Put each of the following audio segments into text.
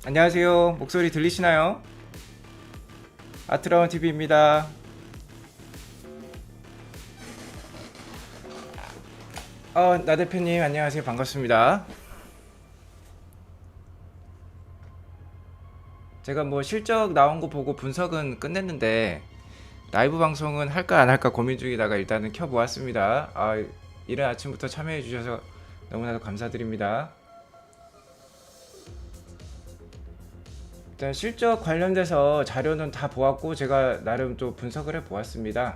안녕하세요. 목소리 들리시나요? 아트라운 TV입니다. 나 대표님 안녕하세요. 반갑습니다. 제가 뭐 실적 나온 거 보고 분석은 끝냈는데 라이브 방송은 할까 안 할까 고민 중이다가 일단은 켜보았습니다. 이른 아침부터 참여해 주셔서 너무나도 감사드립니다. 일단 실적 관련돼서 자료는 다 보았고 제가 나름 또 분석을 해 보았습니다.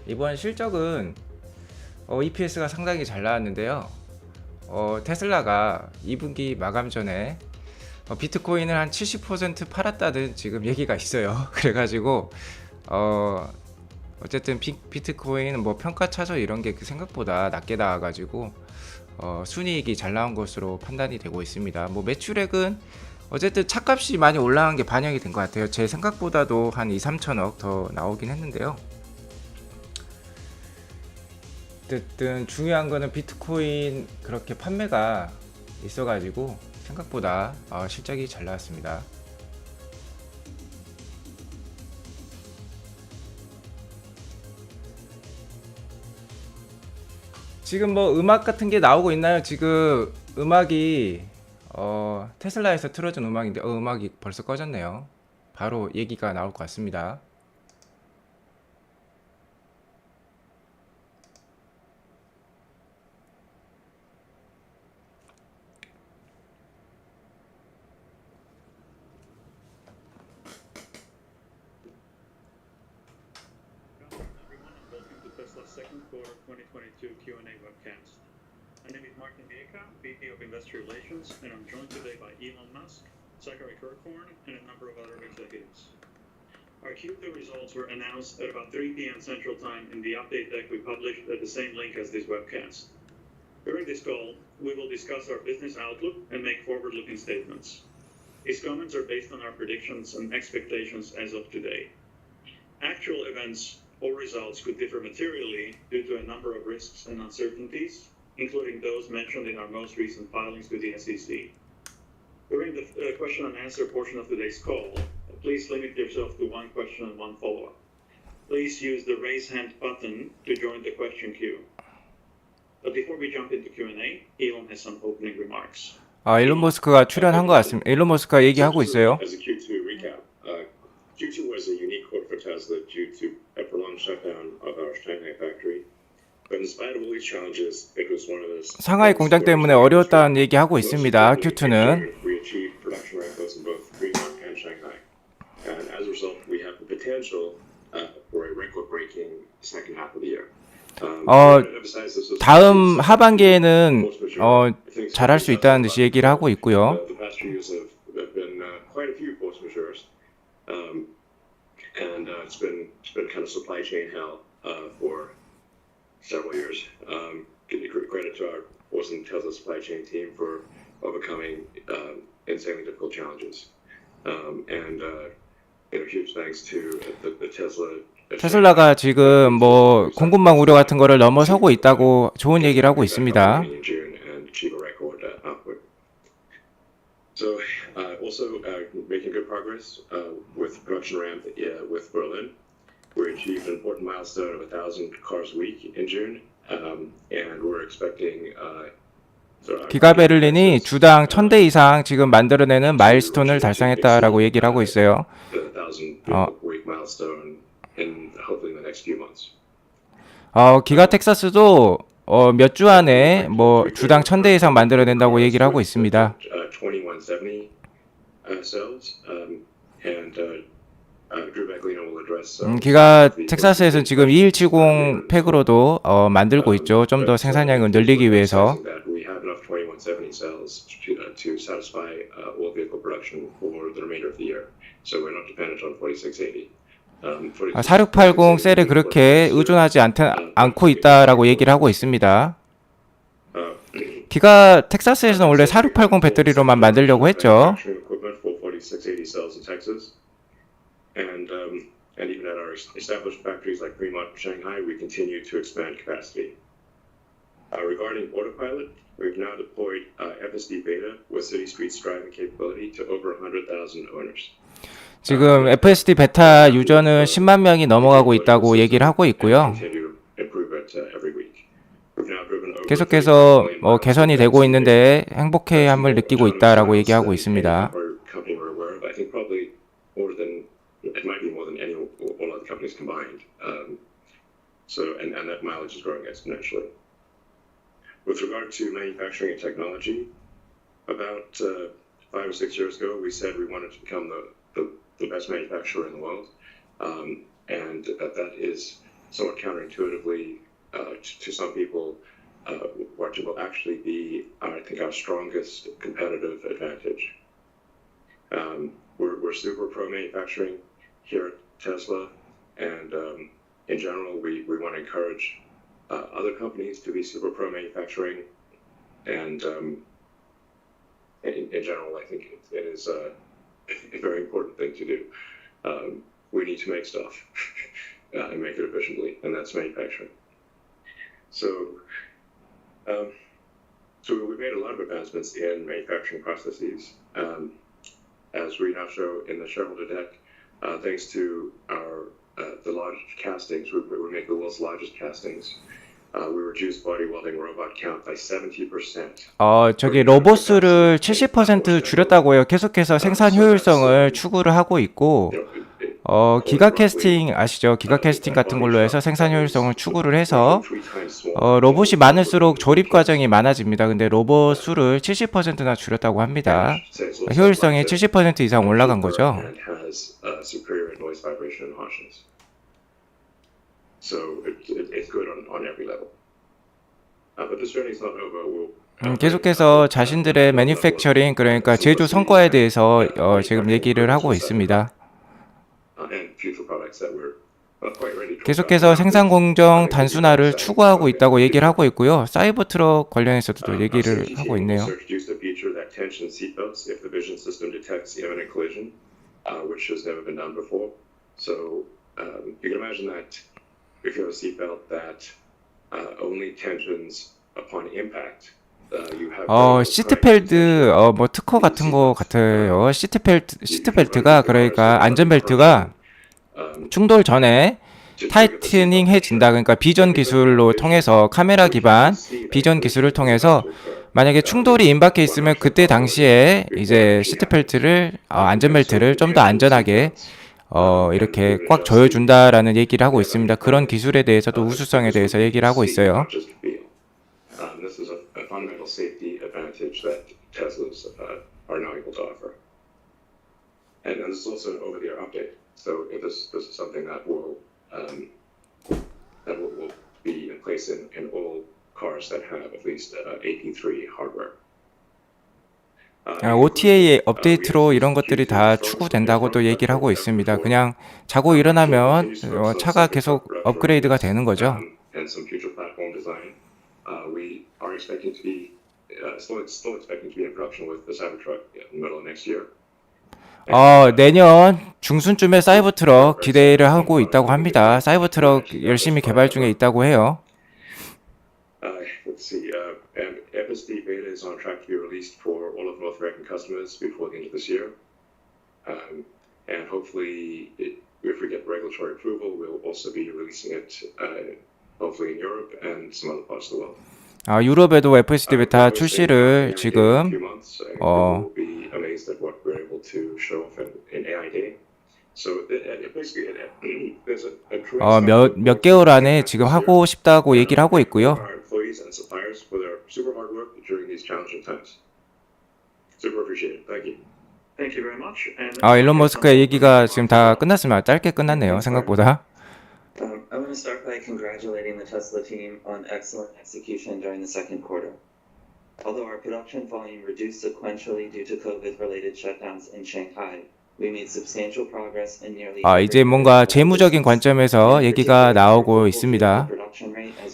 이번 실적은 EPS가 상당히 잘 나왔는데요. 테슬라가 2분기 마감 전에 비트코인을 한 70% 팔았다는 지금 얘기가 있어요. 그래가지고 어쨌든 비트코인 뭐 평가 차저 이런 게 그 생각보다 낮게 나와가지고 순이익이 잘 나온 것으로 판단이 되고 있습니다. 뭐 매출액은 어쨌든 차값이 많이 올라간 게 반영이 된 것 같아요. 제 생각보다도 한 2, 3천억 더 나오긴 했는데요. 어쨌든 중요한 거는 비트코인 그렇게 판매가 있어가지고 생각보다 실적이 잘 나왔습니다. 지금 뭐 음악 같은 게 나오고 있나요? 지금 음악이 테슬라에서 틀어준 음악인데 음악이 벌써 꺼졌네요. 바로 얘기가 나올 것 같습니다. Everyone, and welcome to Tesla's second quarter 2022 Q&A webcast. My name is Martin Viecha, VP of Investor Relations, and I'm joined today by Elon Musk, Zachary Kirkhorn, and a number of other executives. Our Q2 results were announced at about 3 p.m. Central Time in the update deck we published at the same link as this webcast. During this call, we will discuss our business outlook and make forward-looking statements. These comments are based on our predictions and expectations as of today. Actual events or results could differ materially due to a number of risks and uncertainties, including those mentioned in our most recent filings with the SEC. During the question and answer portion of today's call, please limit yourself to one question and one follow-up. Please use the raise hand button to join the question queue. But before we jump into Q&A, Elon has some opening remarks. 일론 머스크가 출연한 것 같습니다. 일론 머스크가 얘기하고 있어요. As a Q2 recap, Q2 was a unique quarter for Tesla due to a prolonged shutdown of our Shanghai factory. But in spite of all these challenges, it was one of the 상하이 공장 때문에 어려웠다는 얘기하고 있습니다. Q2는 we achieved production records in both Fremont and Shanghai, and as a result, we have the potential for a record-breaking second half of the year. 다음 하반기에는 잘할 수 있다는 듯이 얘기를 하고 있고요. The past few years have been quite a few force majeures, and it's been kind of supply chain hell for several years. Give credit to our Boston Tesla supply chain team for overcoming insanely difficult challenges, and huge thanks to the Tesla. 테슬라가 지금 뭐 공급망 우려 같은 거를 넘어서고 있다고 좋은 얘기를 하고 있습니다. So also making good progress with production ramp with Berlin. We achieved an important milestone of 1,000 cars a week in June, and we're expecting. 기가 베를린이 주당 1000대 이상 지금 만들어내는 마일스톤을 달성했다라고 얘기를 하고 있어요. 기가 텍사스도 몇 주 안에 뭐 주당 1000대 이상 만들어낸다고 얘기를 하고 있습니다. 기가 텍사스에서는 지금 2170 팩으로도 만들고 있죠. 좀 더 생산량을 늘리기 위해서. 4680 셀에 그렇게 의존하지 않고 있다라고 얘기를 하고 있습니다. 기가 텍사스에서는 원래 4680 배터리로만 만들려고 했죠. And even at our established factories like Fremont, Shanghai, we continue to expand capacity. Regarding autopilot, we've now deployed FSD Beta with City Streets driving capability to over 100,000 owners. 지금 FSD 베타 유저는 10만 명이 넘어가고 있다고 얘기를 하고 있고요. 계속해서 개선이 되고 있는데 행복해함을 느끼고 있다라고 얘기하고 있습니다. And that mileage is growing exponentially. With regard to manufacturing and technology, about 5 or 6 years ago, we said we wanted to become the best manufacturer in the world, and that is somewhat counterintuitively to some people. What will actually be, I think, our strongest competitive advantage. We're super pro manufacturing here at Tesla, and in general, we want to encourage other companies to be super pro manufacturing, and in general, I think it is a very important thing to do. We need to make stuff and make it efficiently, and that's manufacturing. So we've made a lot of advancements in manufacturing processes, as we now show in the shareholder deck. Thanks to our the large castings, we make the world's largest castings. We reduced body welding robot count by 70%. 저기 로봇수를 70% 줄였다고요. 계속해서 생산 효율성을 추구를 하고 있고, 기가 캐스팅 아시죠? 기가 캐스팅 같은 걸로 해서 생산 효율성을 추구를 해서 로봇이 많을수록 조립 과정이 많아집니다. 근데 로봇 수를 70%나 줄였다고 합니다. 효율성이 70% 이상 올라간 거죠. 계속해서 자신들의 매니팩처링, 그러니까 제조 성과에 대해서 지금 얘기를 하고 있습니다. 계속해서 생산 공정 단순화를 추구하고 있다고 얘기를 하고 있고요. 사이버 트럭 관련해서도 또 얘기를 하고 있네요. 시트벨트 뭐 특허 같은 거 같아요. 시트벨트가 그러니까 안전벨트가 충돌 전에 타이트닝 해진다. 그러니까 비전 기술로 통해서 카메라 기반 비전 기술을 통해서 만약에 충돌이 임박해 있으면 그때 당시에 이제 시트벨트를 안전벨트를 좀 더 안전하게 이렇게 꽉 조여준다라는 얘기를 하고 있습니다. 그런 기술에 대해서도 우수성에 대해서 얘기를 하고 있어요. This is a fundamental safety advantage that Teslas are now able to offer. And this is also an over-the-air update. So this is something that will be in place in all cars that have at least AP3 hardware. OTA 업데이트로 이런 것들이 다 추구된다고도 얘기를 하고 있습니다. 그냥 자고 일어나면 차가 계속 업그레이드가 되는 거죠. And some future platform design. We are expecting to be still expecting to be in production with the Cybertruck in the middle of next year. 내년 중순쯤에 사이버트럭 기대를 하고 있다고 합니다. 사이버트럭 열심히 개발 중에 있다고 해요. Let's see. And FSD Beta is on track to be released for all of North American customers before the end of this year. And hopefully, if we get regulatory approval, we'll also be releasing it hopefully in Europe and some other parts of the world. 유럽에도 FSD 베타 출시를 지금 몇 개월 안에 지금 하고 싶다고 얘기를 하고 있고요. 일론 머스크의 얘기가 지금 다 끝났으면 짧게 끝났네요. 생각보다. I want to start by congratulating the Tesla team on excellent execution during the second quarter. Although our production volume reduced sequentially due to COVID-related shutdowns in Shanghai, we made substantial progress in nearly 이제 뭔가 재무적인 관점에서 얘기가 나오고 있습니다.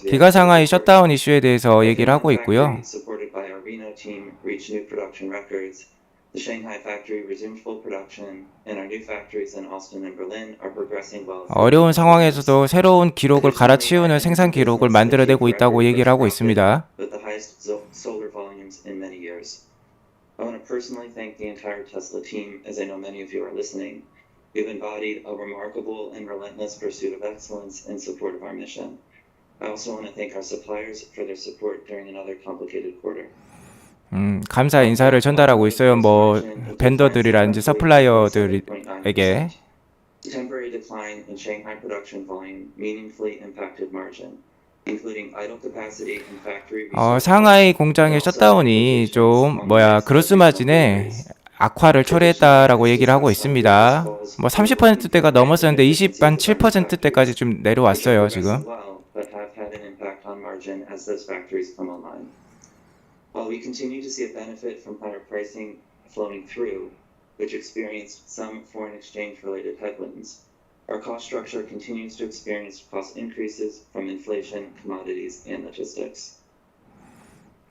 기가 상하이 셧다운 이슈에 대해서 얘기를 하고 있고요. The Shanghai factory resumed full production, and our new factories in Austin and Berlin are progressing well. 어려운 상황에서도 새로운 기록을 갈아치우는 생산 기록을 만들어내고 있다고 얘기를 하고 있습니다. With the highest solar volumes in many years. I want to personally thank the entire Tesla team, as I know many of you are listening. We've embodied a remarkable and relentless pursuit of excellence in support of our mission. I also want to thank our suppliers for their support during another complicated quarter. 감사 인사를 전달하고 있어요. 뭐 벤더들이라든지 서플라이어들에게. Temporary decline in Shanghai production volume meaningfully impacted margin, including idle capacity and factory. 상하이 공장의 셧다운이 좀 그로스 마진에 악화를 초래했다라고 얘기를 하고 있습니다. 뭐 30%대가 넘었었는데 27%대까지 좀 내려왔어요 지금. But have had an impact on margin as those factories come online. While we continue to see a benefit from higher pricing flowing through, which experienced some foreign exchange related headwinds, our cost structure continues to experience cost increases from inflation, commodities, and logistics.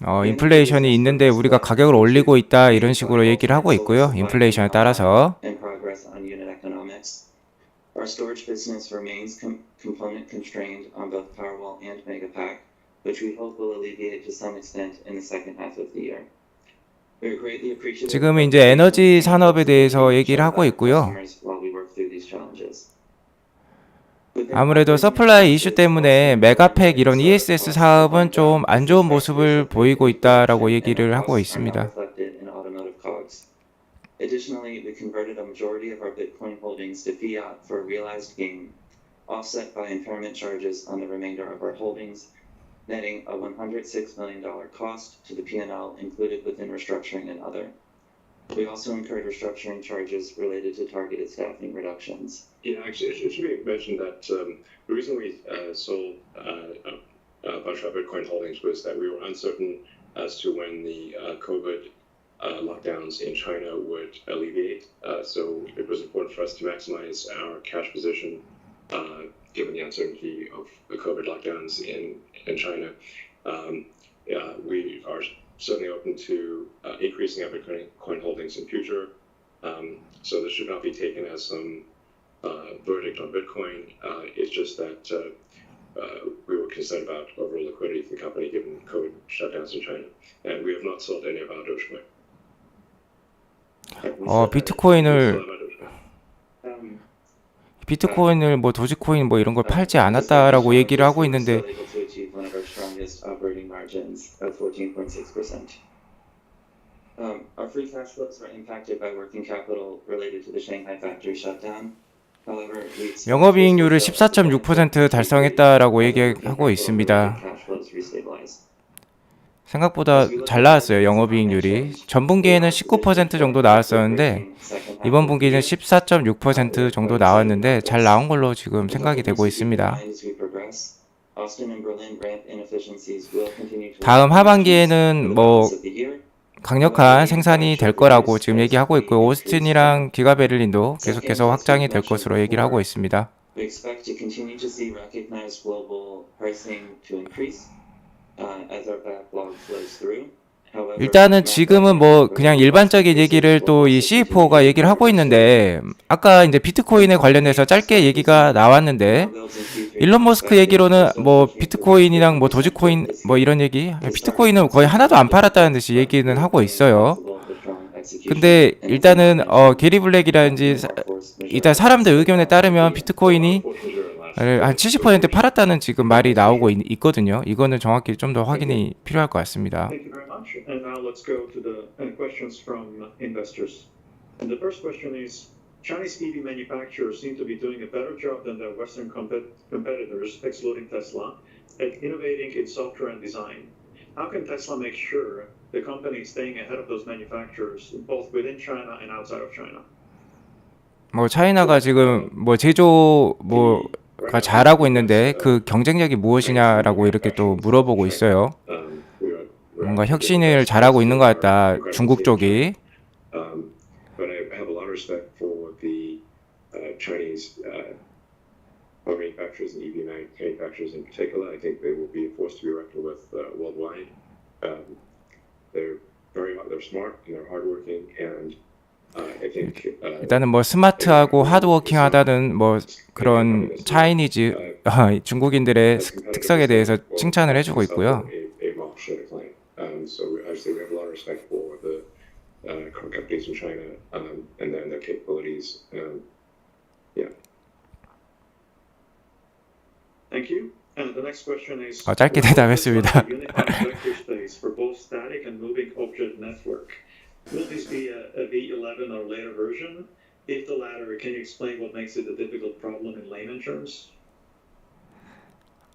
인플레이션이 있는데 우리가 가격을 올리고 있다 이런 식으로 얘기를 하고 있고요. 인플레이션에 따라서. And progress on unit economics. Our storage business remains component constrained on both Powerwall and Megapack, which we hope will alleviate to some extent in the second half of the year. We are greatly appreciative. 지금 이제 에너지 산업에 대해서 얘기를 하고 있고요. While we work through these challenges. 아무래도 서플라이 이슈 때문에 메가팩 이런 ESS 사업은 좀 안 좋은 모습을 보이고 있다라고 얘기를 하고 있습니다. Additionally, we converted a majority of our Bitcoin holdings to fiat for a realized gain, offset by impairment charges on the remainder of our holdings, netting a $106 million cost to the P&L included within restructuring and other. We also incurred restructuring charges related to targeted staffing reductions. Yeah, actually, it should be mentioned that the reason we sold a bunch of our Bitcoin holdings was that we were uncertain as to when the COVID lockdowns in China would alleviate. So it was important for us to maximize our cash position given the uncertainty of the COVID lockdowns in China. We are certainly open to increasing our Bitcoin holdings in future. So this should not be taken as some verdict on Bitcoin. It's just that we were concerned about overall liquidity for the company given COVID shutdowns in China. And we have not sold any of our Dogecoin. 비트코인을 뭐 도지코인 뭐 이런 걸 팔지 않았다라고 얘기를 하고 있는데 Our free cash flows were impacted by working capital related to the Shanghai factory shutdown. However, 영업이익률을 14.6% 달성했다라고 얘기하고 있습니다. 생각보다 잘 나왔어요. 영업이익률이. 전분기에는 19% 정도 나왔었는데 이번 분기는 14.6% 정도 나왔는데 잘 나온 걸로 지금 생각이 되고 있습니다. 다음 하반기에는 뭐 강력한 생산이 될 거라고 지금 얘기하고 있고 오스틴이랑 기가베를린도 계속해서 확장이 될 것으로 얘기를 하고 있습니다. We expect to continue to see recognized global pricing to increase as our backlog flows through. 일단은 지금은 뭐 그냥 일반적인 얘기를 또 이 CFO가 얘기를 하고 있는데 아까 이제 비트코인에 관련해서 짧게 얘기가 나왔는데 일론 머스크 얘기로는 뭐 비트코인이랑 뭐 도지코인 뭐 이런 얘기 비트코인은 거의 하나도 안 팔았다는 듯이 얘기는 하고 있어요. 근데 일단은 게리 블랙이라든지 일단 사람들 의견에 따르면 비트코인이 한 70% 팔았다는 지금 말이 나오고 있거든요. 이거는 정확히 좀 더 확인이 필요할 것 같습니다. Thank you very much. And now let's go to the questions from investors. And the first question is, Chinese EV manufacturers seem to be doing a better job than their Western competitors, excluding Tesla, at innovating in software and design. How can Tesla make sure the company is staying ahead of those manufacturers, both within China and outside of China? 뭐 차이나가 지금 뭐 제조 가 잘하고 있는데 그 경쟁력이 무엇이냐라고 이렇게 또 물어보고 있어요. 뭔가 혁신을 잘하고 있는 것 같다. 중국 쪽이. But I have a lot of respect for the Chinese car manufacturers and EV manufacturers in particular. I think they will be a force to be reckoned with worldwide. They're they're smart and they're hardworking, and I think 일단은 뭐 스마트하고 하드워킹하다는 뭐 그런 차이니즈 중국인들의 특성에 대해서 칭찬을 해주고 있고요. a mock share claim. So obviously we have a lot of respect for the car companies in China and then their capabilities. Yeah. Thank you. And the next question is, 짧게 대답했습니다. unified vector space for both static and moving object network. Will this be a V11 or later version? If the latter, can you explain what makes it a difficult problem in layman terms?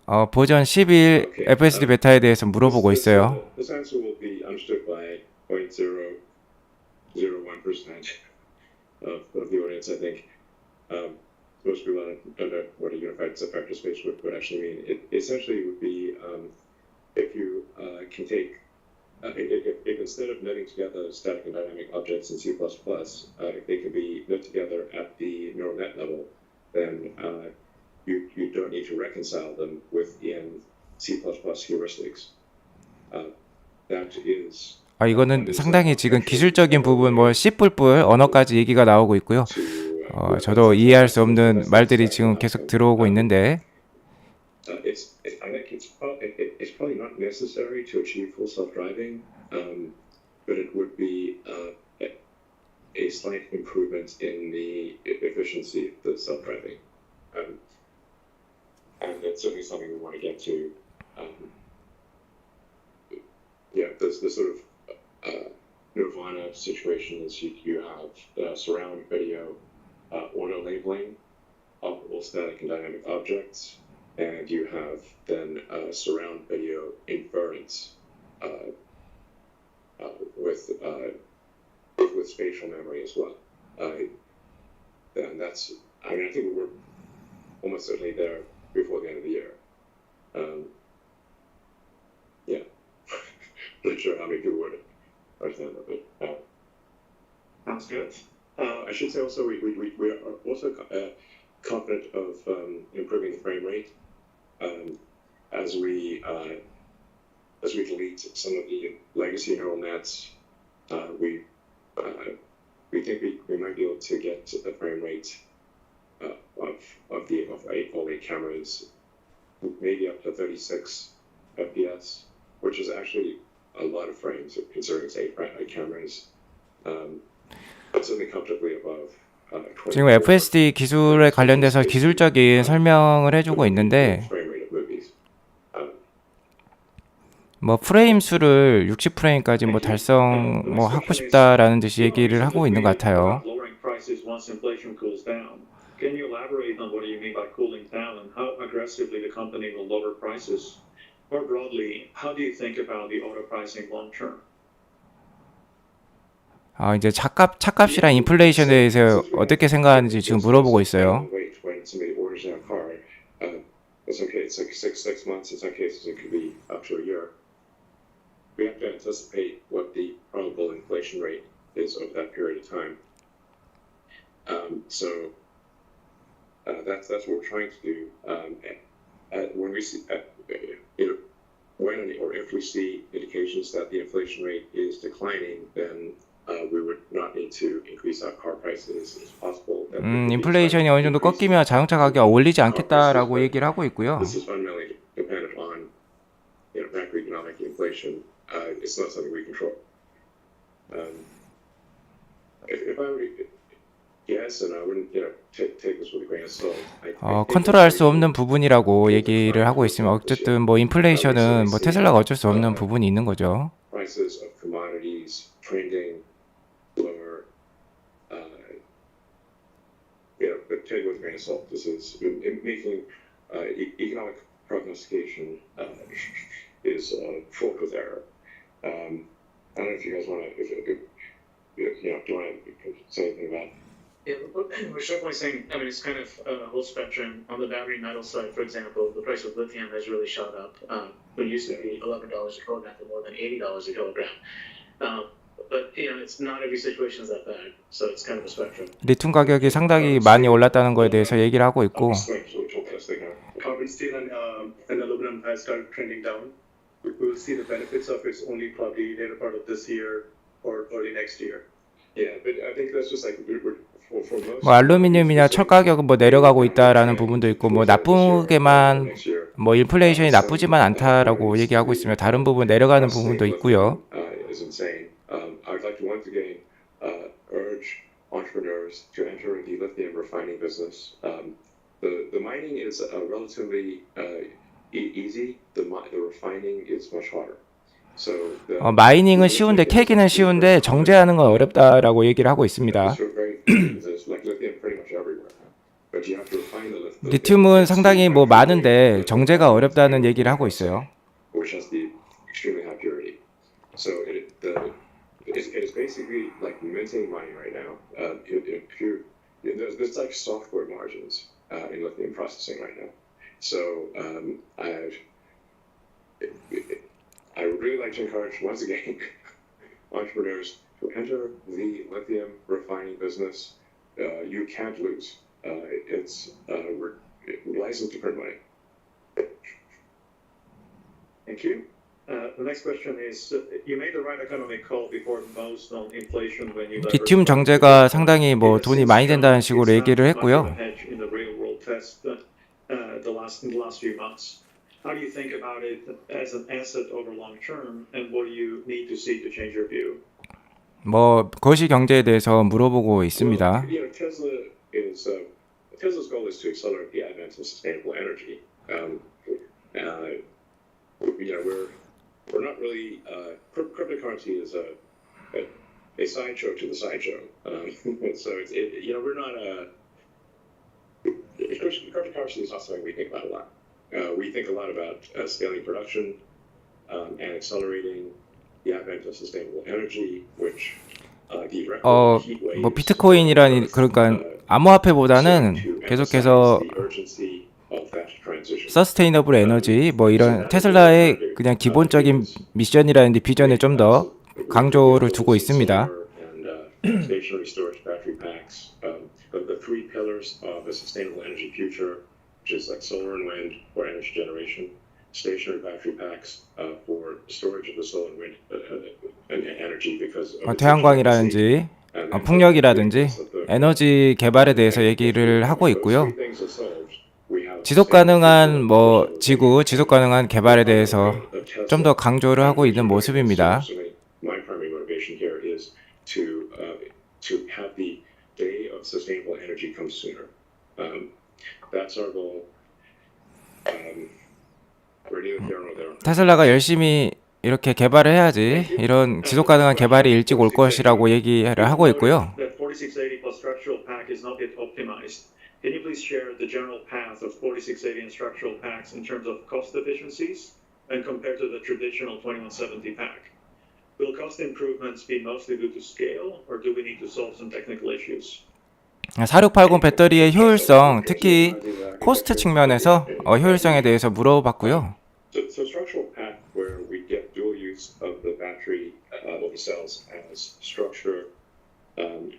버전 11 FSD 베타에 대해서 물어보고 있어요. This answer will be understood by 0.001% of the audience, I think. Most people don't know what a unified vector space would actually mean. It essentially would be if you can take, if instead of knitting together static and dynamic objects in C++, if they can be knit together at the neural net level, then you don't need to reconcile them within C++ heuristics. That is. 이거는 상당히 지금 기술적인 부분, 뭐 C++ 언어까지 얘기가 나오고 있고요. 저도 이해할 수 없는 말들이 지금 계속 들어오고 있는데. I think it's probably not necessary to achieve full self-driving, but it would be a slight improvement in the efficiency of the self-driving. And it's certainly something we want to get to. There's this sort of nirvana situation is you have surround video auto labeling of all static and dynamic objects, and you have then surround video inference with spatial memory as well. And that's, I mean, I think we're almost certainly there before the end of the year. Yeah, not sure how many people would understand that, but Sounds good. I should say also we are also confident of improving the frame rate as we delete some of the legacy neural nets. We think we might be able to get the frame rate of all 8 cameras maybe up to 36 FPS, which is actually a lot of frames considering it's 8 cameras. Certainly comfortably above. 지금 FSD 기술에 관련돼서 기술적인 설명을 해주고 있는데, 뭐 프레임 수를 60프레임까지 뭐 달성 뭐 하고 싶다라는 듯이 얘기를 하고 있는 것 같아요. Can you elaborate on what you mean by cooling down and how aggressively the company will lower prices? More broadly, how do you think about the auto pricing long term? 이제 차값이랑 인플레이션에 대해서 어떻게 생각하는지 지금 물어보고 있어요. It's okay. It's like 6 months. In some cases, it could be up to a year. We have to anticipate what the probable inflation rate is over that period of time. So that's what we're trying to do. When we see, when or if we see indications that the inflation rate is declining, then we would not need to increase our car prices as possible. 인플레이션이 어느 정도 꺾이면 자동차 가격 올리지 않겠다라고 얘기를 하고 있고요. This is fundamentally dependent on macroeconomic inflation. It's not something we control. If I were to guess, and I wouldn't take this with a grain of salt. 컨트롤할 수 없는 부분이라고 얘기를 하고 있으면 어쨌든 뭐 인플레이션은 뭐 테슬라가 어쩔 수 없는 부분이 있는 거죠. Prices of commodities trending lower. But take it with a grain of salt. This is making economic prognostication is fraught with error. I don't know if you guys want to, do you want to say anything about it? Yeah, we're certainly saying, I mean, it's kind of a whole spectrum. On the battery metal side, for example, the price of lithium has really shot up. It used to be $11 a kilogram to more than $80 a kilogram. But, it's not every situation is that bad. So it's kind of a spectrum. 리튬 가격이 상당히 많이 올랐다는 거에 대해서 얘기를 하고 있고, Carbon steel and aluminum has started trending down. we will see the benefits of it only probably later part of this year or early next year. Yeah, but I think that's just like for most. 뭐 알루미늄이나 철 가격은 뭐 내려가고 있다라는 부분도 있고 뭐 나쁘게만 뭐 인플레이션이 나쁘지만 않다라고 얘기하고 있으며 다른 부분 내려가는 부분도 있고요. Is insane. I'd like to once again urge entrepreneurs to enter the lithium refining business. The mining is relatively easy. The refining is much harder. So 마이닝은 쉬운데 캐기는 쉬운데 정제하는 건 어렵다라고 얘기를 하고 있습니다. 리튬은 상당히 뭐 많은데 정제가 어렵다는 얘기를 하고 있어요. which has the extremely high purity. So it is basically like minting money right now. There's like software margins in lithium processing right now. So I would really like to encourage once again entrepreneurs to enter the lithium refining business. You can't lose. It's licensed to print money. Thank you. The next question is, you made the right economic call before most on inflation when you 리튬 정제가 상당히 뭐 돈이 많이 된다는 식으로 얘기를 했고요. in the real world test the last few months. How do you think about it as an asset over long term, and what do you need to see to change your view? 뭐 거시 경제에 대해서 물어보고 있습니다. Well, Tesla's goal is to accelerate the advent of sustainable energy. We're not really cryptocurrency is a sideshow to the sideshow. So we're not cryptocurrency is not something we think about a lot. We think a lot about scaling production and accelerating the advent of sustainable energy, which 뭐 비트코인이란 그러니까 암호화폐보다는 계속해서 서스테이너블 에너지 뭐 이런 테슬라의 그냥 기본적인 미션이라는 비전에 좀 더 강조를 두고 있습니다. stationary storage battery packs, the three pillars of a sustainable energy future, which is like solar and wind for energy generation, stationary battery packs for storage of the solar and wind energy because of 태양광이라든지 풍력이라든지 에너지 개발에 대해서 얘기를 하고 있고요. 지속 가능한 뭐 지구 지속 가능한 개발에 대해서 좀 더 강조를 하고 있는 모습입니다. My primary motivation here is to have the day of sustainable energy come sooner. That's our goal. We're neither here nor there. 테슬라가 열심히 이렇게 개발을 해야지 이런 지속 가능한 개발이 일찍 올 것이라고 얘기를 하고 있고요. That 4680 plus structural pack is not yet optimized. Can you please share the general path of 4680 and structural packs in terms of cost efficiencies and compared to the traditional 2170 pack? Will cost improvements be mostly due to scale, or do we need to solve some technical issues? 4680 배터리의 효율성, 특히 코스트 측면에서 효율성에 대해서 물어봤고요. So structural pack where we get dual use of the battery of the cells as structure and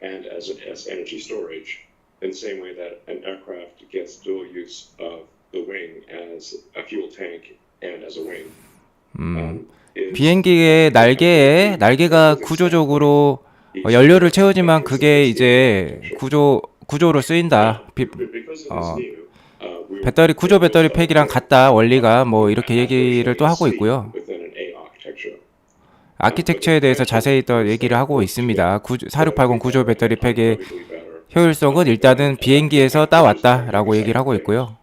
as energy storage in the same way that an aircraft gets dual use of the wing as a fuel tank and as a wing. 비행기의 날개가 구조적으로 연료를 채우지만 그게 이제 구조로 쓰인다. 배터리 배터리 팩이랑 같다 원리가 뭐 이렇게 얘기를 또 하고 있고요. 아키텍처에 대해서 자세히 또 얘기를 하고 있습니다. 4680 구조 배터리 팩의 효율성은 일단은 비행기에서 따왔다라고 얘기를 하고 있고요.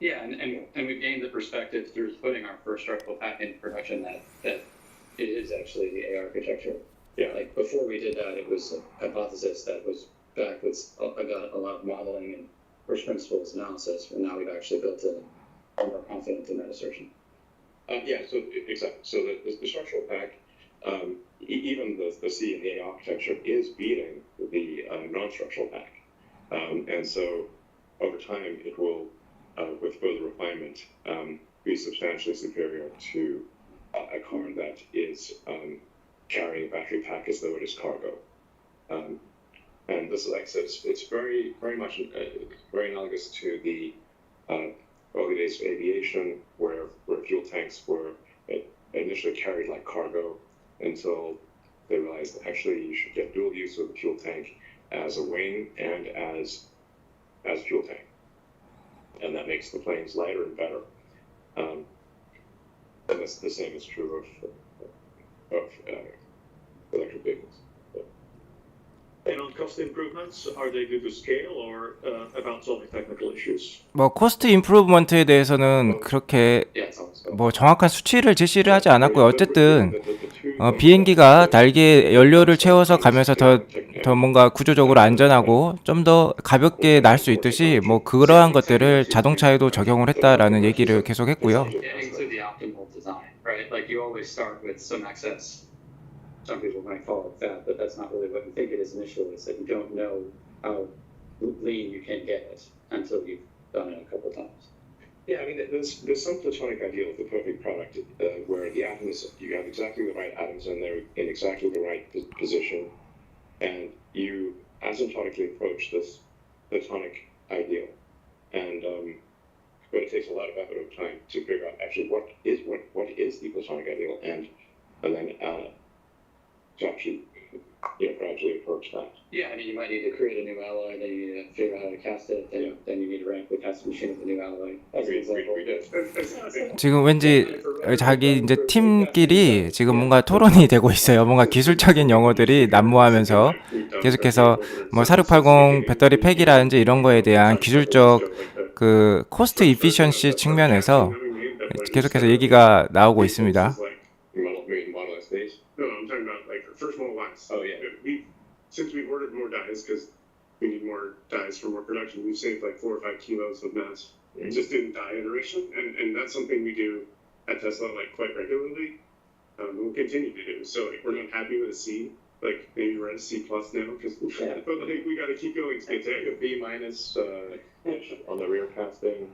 Yeah, and we've gained the perspective through putting our first structural pack into production that it is actually the A architecture. Yeah. Like before we did that, it was a hypothesis that was backed with a lot of modeling and first principles analysis, and now we've actually built it. I'm more confident in that assertion. Yeah, so exactly. So the structural pack, even the C and the A architecture is beating the non-structural pack, and so over time it will, with further refinement, be substantially superior to a car that is carrying a battery pack as though it is cargo. And this is, like I said, it's very, very much very analogous to the early days of aviation, where fuel tanks were initially carried like cargo until they realized that actually you should get dual use of the fuel tank as a wing and as fuel tank, and that makes the planes lighter and better. And that's the same is true of electric vehicles. And on cost improvements, are they due to scale or about solving technical issues? 뭐 코스트 임프루브먼트에 대해서는 그렇게 Yeah, it's almost 뭐 정확한 수치를 제시를 하지 않았고요. 어쨌든 비행기가 날개에 연료를 채워서 가면서 더 뭔가 구조적으로 안전하고 좀 더 가볍게 날 수 있듯이 뭐 그러한 것들을 자동차에도 적용을 했다라는 얘기를 계속 했고요. getting to the optimal design, right? Like you always start with some excess. Some people might call it that, but that's not really what you think it is initially. It's that you don't know how lean you can get it until you've done it a couple of times. Yeah, I mean, there's some platonic ideal of the perfect product where the atoms, you have exactly the right atoms in there in exactly the right position, and you asymptotically approach this platonic ideal. And but it takes a lot of effort of time to figure out actually what is the platonic ideal, and then to actually gradually approach that. Yeah, I mean, you might need to create a new alloy, then you need to figure out how to cast it, then you need to ramp the casting machine with the new alloy. As an example. We did. 지금 왠지 자기 이제 팀끼리 지금 뭔가 토론이 되고 있어요. 뭔가 기술적인 용어들이 난무하면서 계속해서 뭐 4680 배터리 팩이라든지 이런 거에 대한 기술적 그 코스트 이피션시 측면에서 계속해서 얘기가 나오고 있습니다. Model S days. No, I'm talking about like first Model X. Oh, yeah. Since we've ordered more dies because we need more dies for more production, we've saved like 4 or 5 kilos of mass just in die iteration, and that's something we do at Tesla like quite regularly. We'll continue to do. So like we're not happy with a C, like maybe we're at a C plus now because but like we got to keep going. It's a B minus on the rear casting,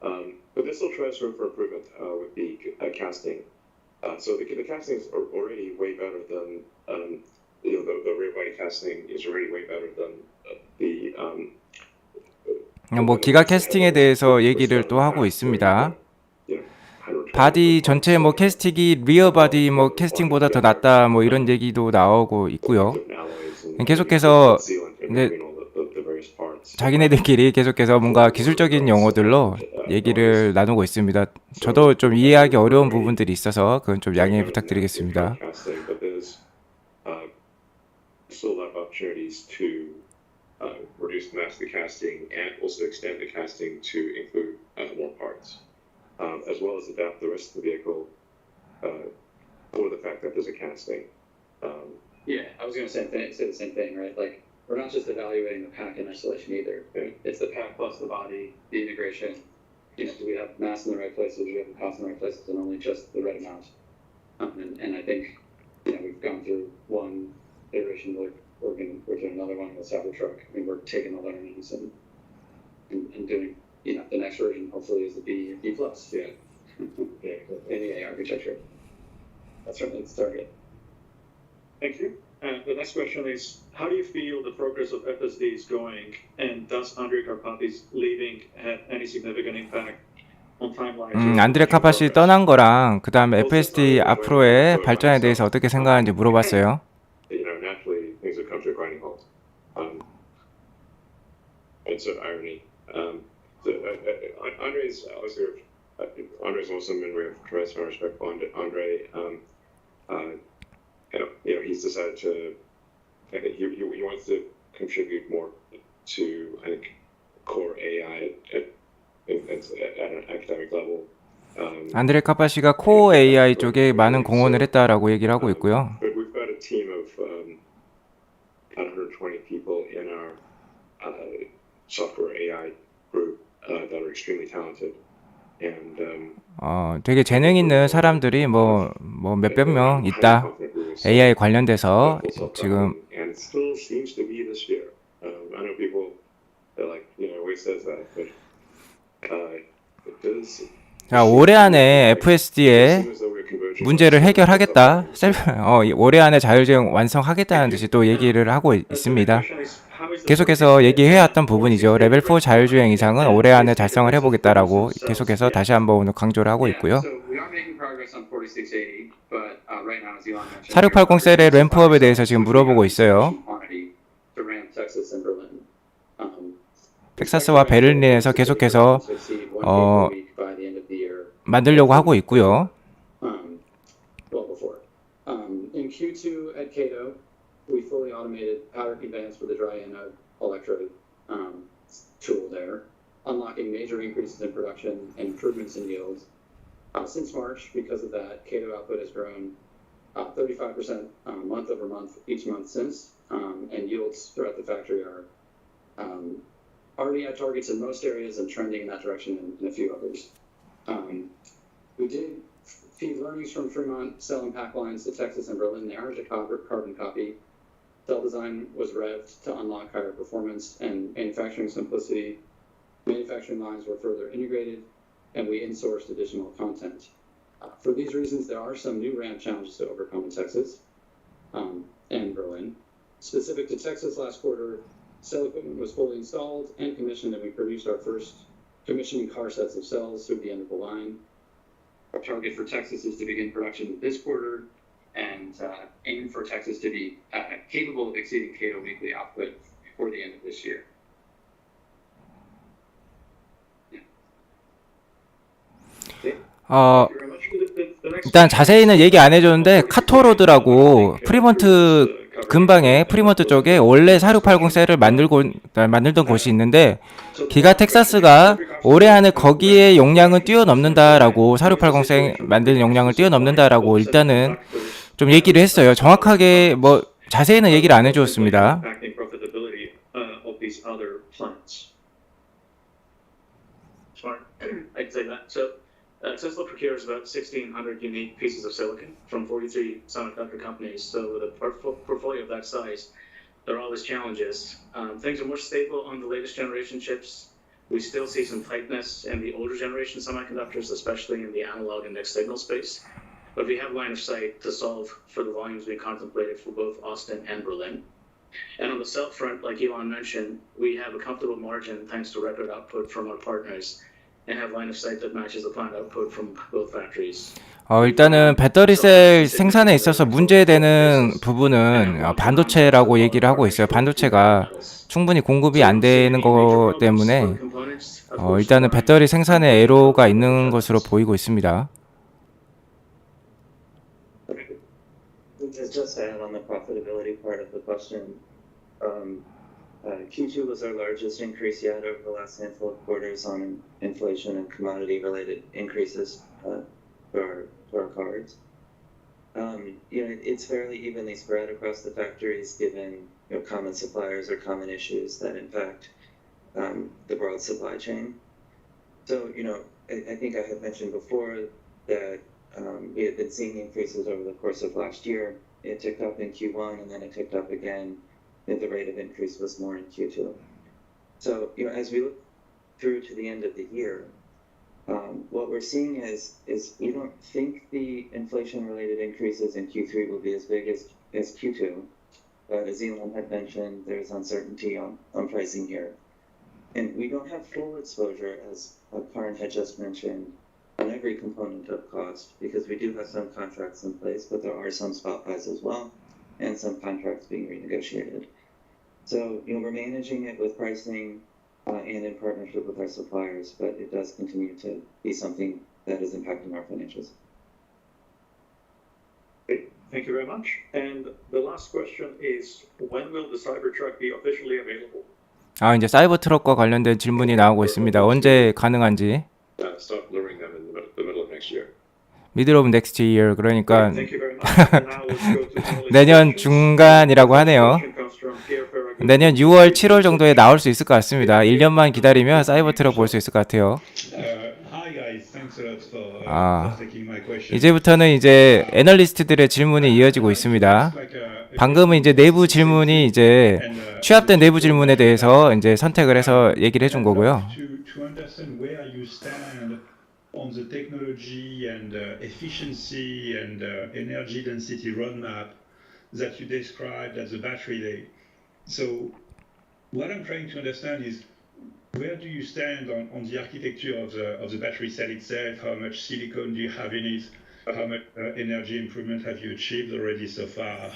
but there's still room for improvement with the casting. So the castings are already way better than the rear body casting is already way better than the 뭐 기가 캐스팅에 대해서 얘기를 또 하고 있습니다. 바디 전체 뭐 캐스팅이 리어 바디 뭐 캐스팅보다 더 낫다 뭐 이런 얘기도 나오고 있고요. 계속해서 근데 자기네들끼리 계속해서 뭔가 기술적인 용어들로 얘기를 나누고 있습니다. 저도 좀 이해하기 어려운 부분들이 있어서 그건 좀 양해 부탁드리겠습니다. Still a lot of opportunities to reduce the mass of the casting and also extend the casting to include more parts, as well as adapt the rest of the vehicle for the fact that there's a casting. Yeah, I was going to say the same thing, right? Like, we're not just evaluating the pack in isolation either. It's the pack plus the body, the integration. Do we have mass in the right places? Do we have the cost in the right places? And only just the right amount. And I think, we've gone through one iteration, we're doing another one with the Cybertruck. I mean, we're taking the learnings and doing, the next version hopefully is the B plus. Yeah. In the A architecture. That's certainly the target. Thank you. And the next question is, how do you feel the progress of FSD is going, and does Andrej Karpathy's leaving have any significant impact on timelines? 안드레 카파시 떠난 거랑 그 다음에 FSD 앞으로의 발전에 대해서 어떻게 생각하는지 물어봤어요. Naturally, things have come to a grinding halt. It's an irony. Andre's obviously Andre's awesome, and we have tremendous amount of respect for Andre. He's decided to. I think he wants to contribute more to, I think, core AI at an academic level. 안드레 카파시가 코어 AI 쪽에 많은 공헌을 했다라고 얘기를 하고 있고요. But we've got a team of 120 people in our software AI group that are extremely talented. And 되게 재능 있는 사람들이 뭐 몇백 명 있다. AI 관련돼서 지금 and it still seems to be this year. I know people like always says that, but it does. 자, 올해 안에 FSD에 문제를 해결하겠다. 올해 안에 자율주행 완성하겠다는 듯이 또 얘기를 하고 있습니다. How 계속해서 얘기해왔던 부분이죠. 레벨 4 자율주행 이상은 올해 안에 달성을 해보겠다라고 계속해서 다시 한번 오늘 강조를 하고 있고요. So we are making progress on 4680, but right now, as Elon mentioned, 4680 셀의 램프업에 대해서 지금 물어보고 있어요. to ramp Texas and Berlin. 텍사스와 베를린에서 계속해서 만들려고 하고 있고요. Well before. In Q2 at Cato, we fully automated powder conveyance for the dry anode electrode tool there, unlocking major increases in production and improvements in yields. Since March, because of that, Cato output has grown 35% month over month each month since, and yields throughout the factory are already at targets in most areas and trending in that direction in a few others. We did feed learnings from Fremont cell and pack lines to Texas and Berlin there to carbon copy. Cell design was revved to unlock higher performance and manufacturing simplicity. Manufacturing lines were further integrated, and we insourced additional content. For these reasons, there are some new ramp challenges to overcome in Texas and Berlin. Specific to Texas last quarter, cell equipment was fully installed and commissioned, and we produced our first commissioning car sets of cells through the end of the line. Our target for Texas is to begin production this quarter and aim for Texas to be capable of exceeding Cato weekly output before the end of this year. 일단 자세히는 얘기 안 해줬는데 카토로드라고 프리먼트 근방에 프리먼트 쪽에 원래 4680 셀을 만들던 곳이 있는데 기가 텍사스가 올해 안에 거기에 용량은 뛰어넘는다라고 4680 셀 만드는 용량을 뛰어넘는다라고 일단은 좀 얘기를 했어요. 정확하게 뭐 자세히는 얘기를 안 해주었습니다. I'd say that. So Tesla procures about 1,600 unique pieces of silicon from 43 semiconductor companies. So with a portfolio of that size, there are always challenges. Things are more stable on the latest generation chips. We still see some tightness in the older generation semiconductors, especially in the analog and mixed signal space. But we have line of sight to solve for the volumes we contemplated for both Austin and Berlin. And on the cell front, like Elon mentioned, we have a comfortable margin thanks to record output from our partners and have line of sight that matches the planned output from both factories. 일단은 배터리 셀 생산에 있어서 문제되는 부분은 반도체라고 얘기를 하고 있어요. 반도체가 충분히 공급이 안 되는 것 때문에 일단은 배터리 생산에 애로가 있는 것으로 보이고 있습니다. Just to add on the profitability part of the question, Q2 was our largest increase yet over the last handful of quarters on inflation and commodity-related increases for our cards. It's fairly evenly spread across the factories, given common suppliers or common issues that impact the broad supply chain. So, I think I had mentioned before that we had been seeing increases over the course of last year. It ticked up in Q1 and then it ticked up again. The rate of increase was more in Q2. So, as we look through to the end of the year, what we're seeing is we don't think the inflation-related increases in Q3 will be as big as Q2. But as Elon had mentioned, there's uncertainty on pricing here. And we don't have full exposure, as Karan had just mentioned, on every component of cost, because we do have some contracts in place, but there are some spot buys as well, and some contracts being renegotiated. So, we're managing it with pricing and in partnership with our suppliers, but it does continue to be something that is impacting our financials. Thank you very much. And the last question is, when will the Cybertruck be officially available? 이제 사이버 트럭과 관련된 질문이 나오고 있습니다. 언제 가능한지. Start delivering them in the middle of next year. Middle of next year. 그러니까 Thank you very much. And now let's go to analyst 내년 questions. 중간이라고 하네요. Question comes from Pierre Ferragut. 내년 6월, 7월 정도에 나올 수 있을 것 같습니다. 1년만 기다리면 사이버 트럭 볼 수 있을 것 같아요. Hi guys, thanks a lot for taking my question. 이제부터는 이제 애널리스트들의 질문이 이어지고 있습니다. 방금은 이제 내부 질문이 이제 취합된 내부 질문에 대해서 이제 선택을 해서 얘기를 해준 거고요. To understand where you stand on the technology and efficiency and energy density roadmap that you described at the battery day. So what I'm trying to understand is where do you stand on the architecture of the battery cell itself? How much silicon do you have in it? How much energy improvement have you achieved already so far?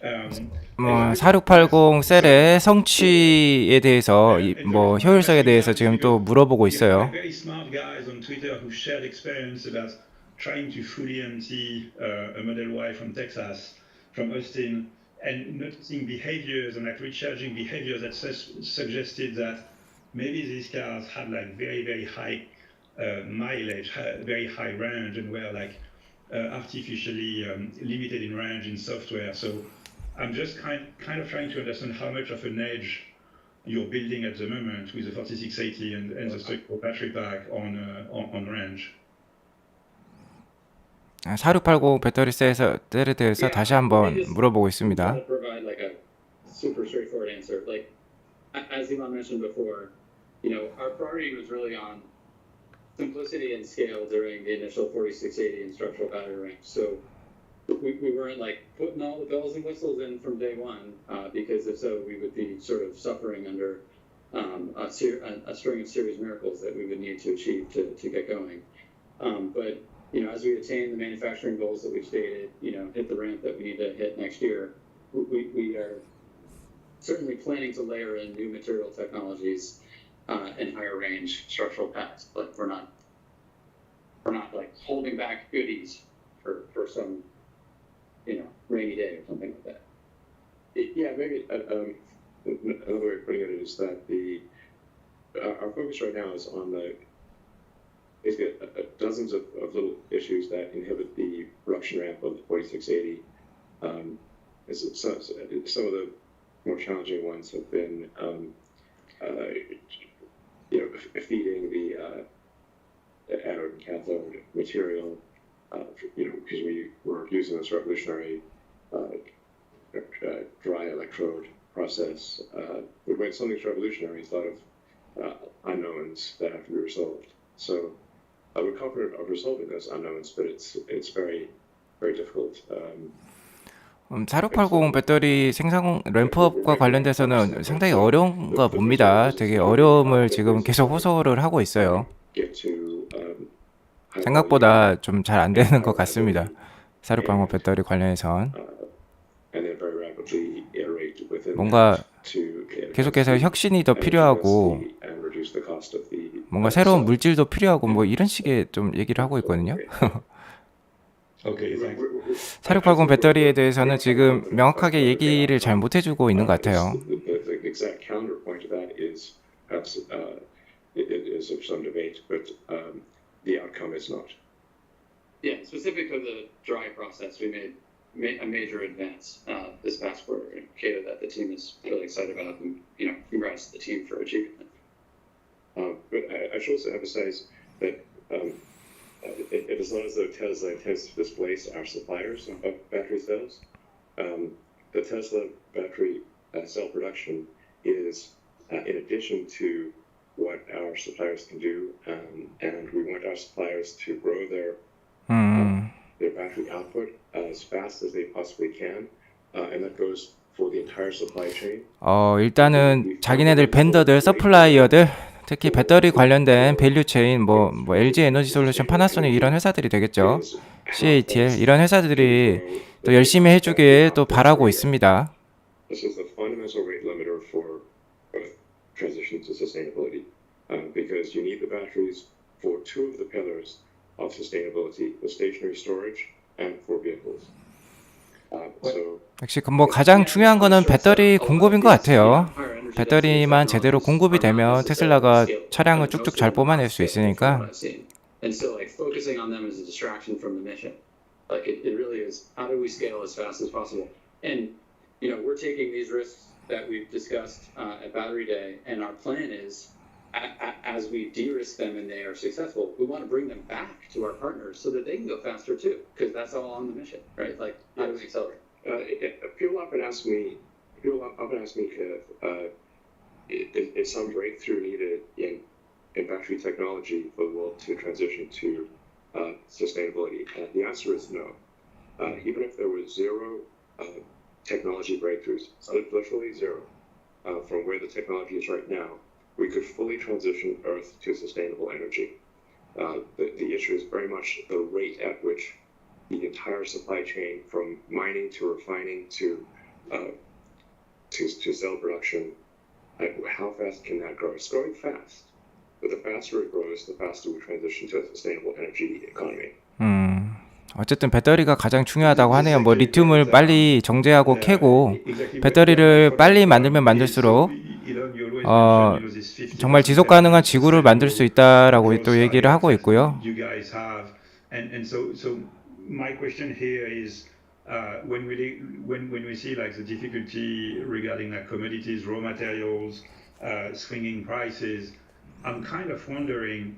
4680 셀의 성취에 대해서 뭐 효율성에 대해서 지금 또 물어보고 있어요. Very smart guys on Twitter who shared experience about trying to fully empty a Model Y from Texas, from Austin, and noticing behaviors and like recharging behaviors that suggested that maybe these cars had like very high mileage, very high range, and were like artificially limited in range in software. So I'm just kind of trying to understand how much of an edge you're building at the moment with the 4680 and the structural battery pack on range. 4680 배터리 셀에 대해서 다시 한번 물어보고 있습니다. Try to provide like a super straightforward answer. Like as Elon mentioned before, our priority was really on simplicity and scale during the initial 4680 and structural battery range. So we weren't like putting all the bells and whistles in from day one, because if so, we would be sort of suffering under a string of serious miracles that we would need to achieve to get going. But as we attain the manufacturing goals that we've stated, hit the ramp that we need to hit next year, we are certainly planning to layer in new material technologies and higher range structural packs. But we're not like holding back goodies for some rainy day or something like that. Yeah, maybe another way of putting it is that our focus right now is on basically dozens of little issues that inhibit the production ramp of the 4680. Some of the more challenging ones have been, feeding the anode and cathode material, because we were using this revolutionary dry electrode process. When something's revolutionary, it's a lot of unknowns that have to be resolved. So we're confident of resolving those unknowns, but it's very, very difficult. 4680 배터리 생산 램프업과 관련돼서는 상당히 어려운가 봅니다. 되게 어려움을 지금 계속 호소를 하고 있어요. 생각보다 좀 잘 안 되는 것 같습니다. 4680 배터리 관련해선 뭔가 계속해서 혁신이 더 필요하고 뭔가 새로운 물질도 필요하고 뭐 이런 식의 좀 얘기를 하고 있거든요. 4680 배터리에 대해서는 지금 명확하게 얘기를 잘 못 해주고 있는 것 같아요. Yeah, specific to the dry process, we made a major advance this past quarter, and Kato, that the team is really excited about, and congrats to the team for achieving it. But I should also emphasize that it is not as though Tesla intends to displace our suppliers of battery cells. The Tesla battery cell production is in addition to what our suppliers can do, and we want our suppliers to grow their battery output as fast as they possibly can, and that goes for the entire supply chain. 일단은 자기네들 벤더들, 서플라이어들, 특히 배터리 관련된 밸류 체인, 뭐 LG 에너지 솔루션, 파나소닉 이런 회사들이 되겠죠. CATL 이런 회사들이 또 열심히 해주길 또 바라고 있습니다. This is the fundamental rate limiter for transition to sustainability, because you need the batteries for two of the pillars of sustainability: the stationary storage and for vehicles. 역시 뭐 가장 중요한 거는 배터리 공급인 것 같아요. 배터리만 제대로 공급이 되면 테슬라가 차량을 쭉쭉 잘 뽑아낼 수 있으니까. And so, like, focusing on them is a distraction from the mission. Like, it really is, how do we scale as fast as possible? And, we're taking these risks that we've discussed at Battery Day, and our plan is, as we de-risk them and they are successful, we want to bring them back to our partners so that they can go faster too, because that's all on the mission, right? Like, how do we accelerate? People often ask me if is some breakthrough needed in battery technology for the world to transition to sustainability. And the answer is no. Even if there was zero technology breakthroughs, literally zero, from where the technology is right now, we could fully transition Earth to sustainable energy. The issue is very much the rate at which the entire supply chain, from mining to refining to cell production, how fast can that grow? It's growing fast, but the faster it grows, the faster we transition to a sustainable energy economy. 어쨌든 배터리가 가장 중요하다고 하네요. 뭐 리튬을 빨리 정제하고 캐고 배터리를 빨리 만들면 만들수록 정말 지속 가능한 지구를 만들 수 있다라고 또 얘기를 하고 있고요. My question here is, when we see like the difficulty regarding like commodities, raw materials, swinging prices, I'm kind of wondering,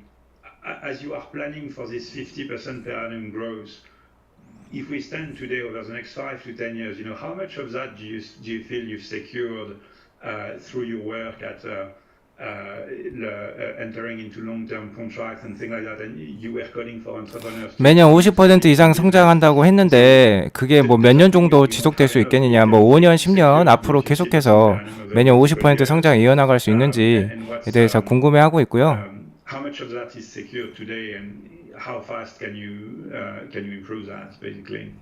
as you are planning for this 50% per annum growth, if we stand today over the next 5 to 10 years, how much of that do you feel you've secured through your work at entering into long-term contracts and things like that, and you were calling for entrepreneurs. 매년 50% 이상 성장한다고 했는데 그게 뭐 몇 년 정도 지속될 수 있겠느냐, 뭐 5년, 10년 앞으로 계속해서 매년 50% 성장 이어나갈 수 있는지에 대해서 궁금해하고 있고요. How much of that is secured today, and how fast can you improve that, basically?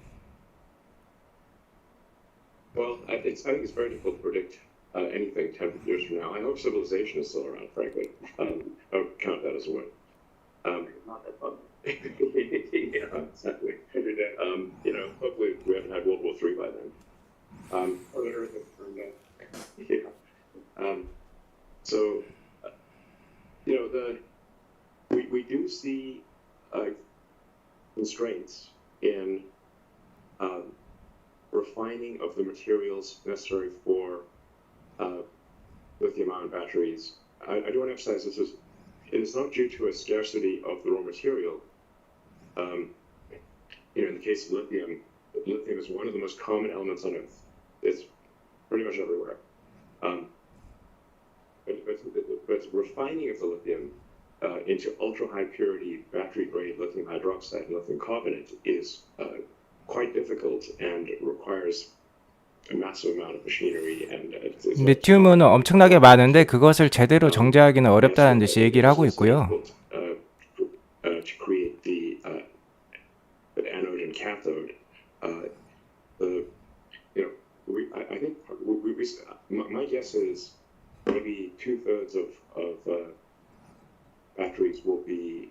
Well, I think it's very difficult to predict anything 10 years from now. I hope civilization is still around, frankly. I would count that as a win. Not that fun. Yeah, exactly. Hopefully we haven't had World War III by then. Or the Earth has burned out. Yeah. We do see constraints in refining of the materials necessary for lithium-ion batteries. I do want to emphasize it is not due to a scarcity of the raw material. In the case of lithium is one of the most common elements on Earth. It's pretty much everywhere. But refining of the lithium into ultra-high purity battery-grade lithium hydroxide and lithium carbonate is quite difficult and requires a massive amount of machinery and 리튬은 엄청나게 많은데 그것을 제대로 정제하기는 어렵다는 듯이 얘기를 하고 있고요. To create the anode and cathode, I think my guess is maybe 2/3 of batteries will be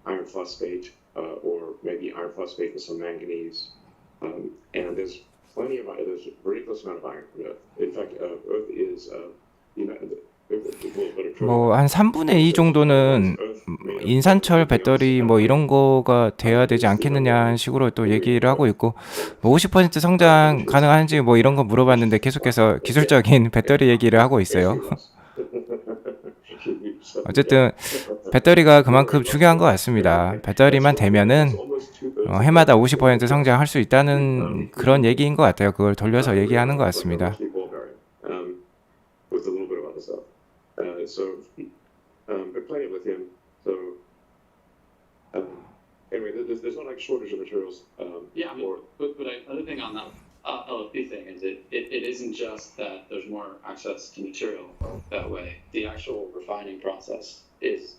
iron phosphate, or maybe iron phosphate with some manganese. And there's there's a ridiculous amount of iron on Earth. In fact, Earth is 뭐 한 3분의 2 정도는 인산철 배터리 뭐 이런 거가 돼야 되지 않겠느냐 식으로 또 얘기를 하고 있고, 뭐 50% 성장 가능한지 뭐 이런 거 물어봤는데 계속해서 기술적인 배터리 얘기를 하고 있어요. 어쨌든 배터리가 그만큼 중요한 것 같습니다. 배터리만 되면은 해마다 50% 성장할 수 있다는 그런 얘기인 것 같아요. 그걸 돌려서 얘기하는 것 같습니다. But plenty of lithium. So anyway, there's not like shortage of materials. Yeah, but another thing on that LFP thing is it isn't just that there's more access to material that way. The actual refining process is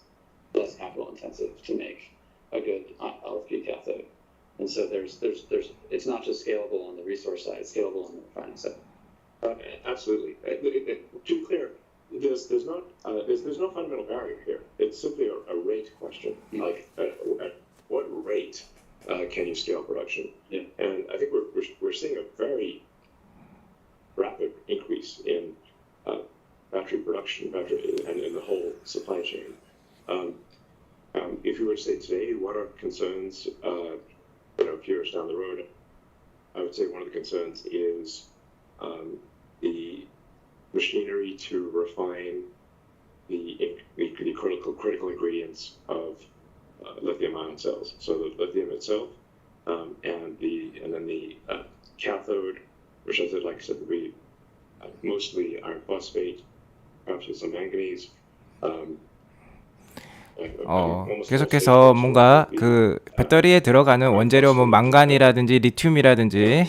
less capital intensive to make a good LFP cathode, and so there's it's not just scalable on the resource side; it's scalable on the refining side. Absolutely. To be clear, there's no fundamental barrier here. It's simply a rate question. Like, at what rate can you scale production? Yeah. And I think we're seeing a very rapid increase in battery production, and in the whole supply chain. If you were to say today, what are concerns? A few years down the road, I would say one of the concerns is the machinery to refine the critical ingredients of lithium-ion cells. So the lithium itself, and then the cathode, which I said would be mostly iron phosphate, perhaps with some manganese. 계속해서 뭔가 그 배터리에 들어가는 원재료 뭐 망간이라든지 리튬이라든지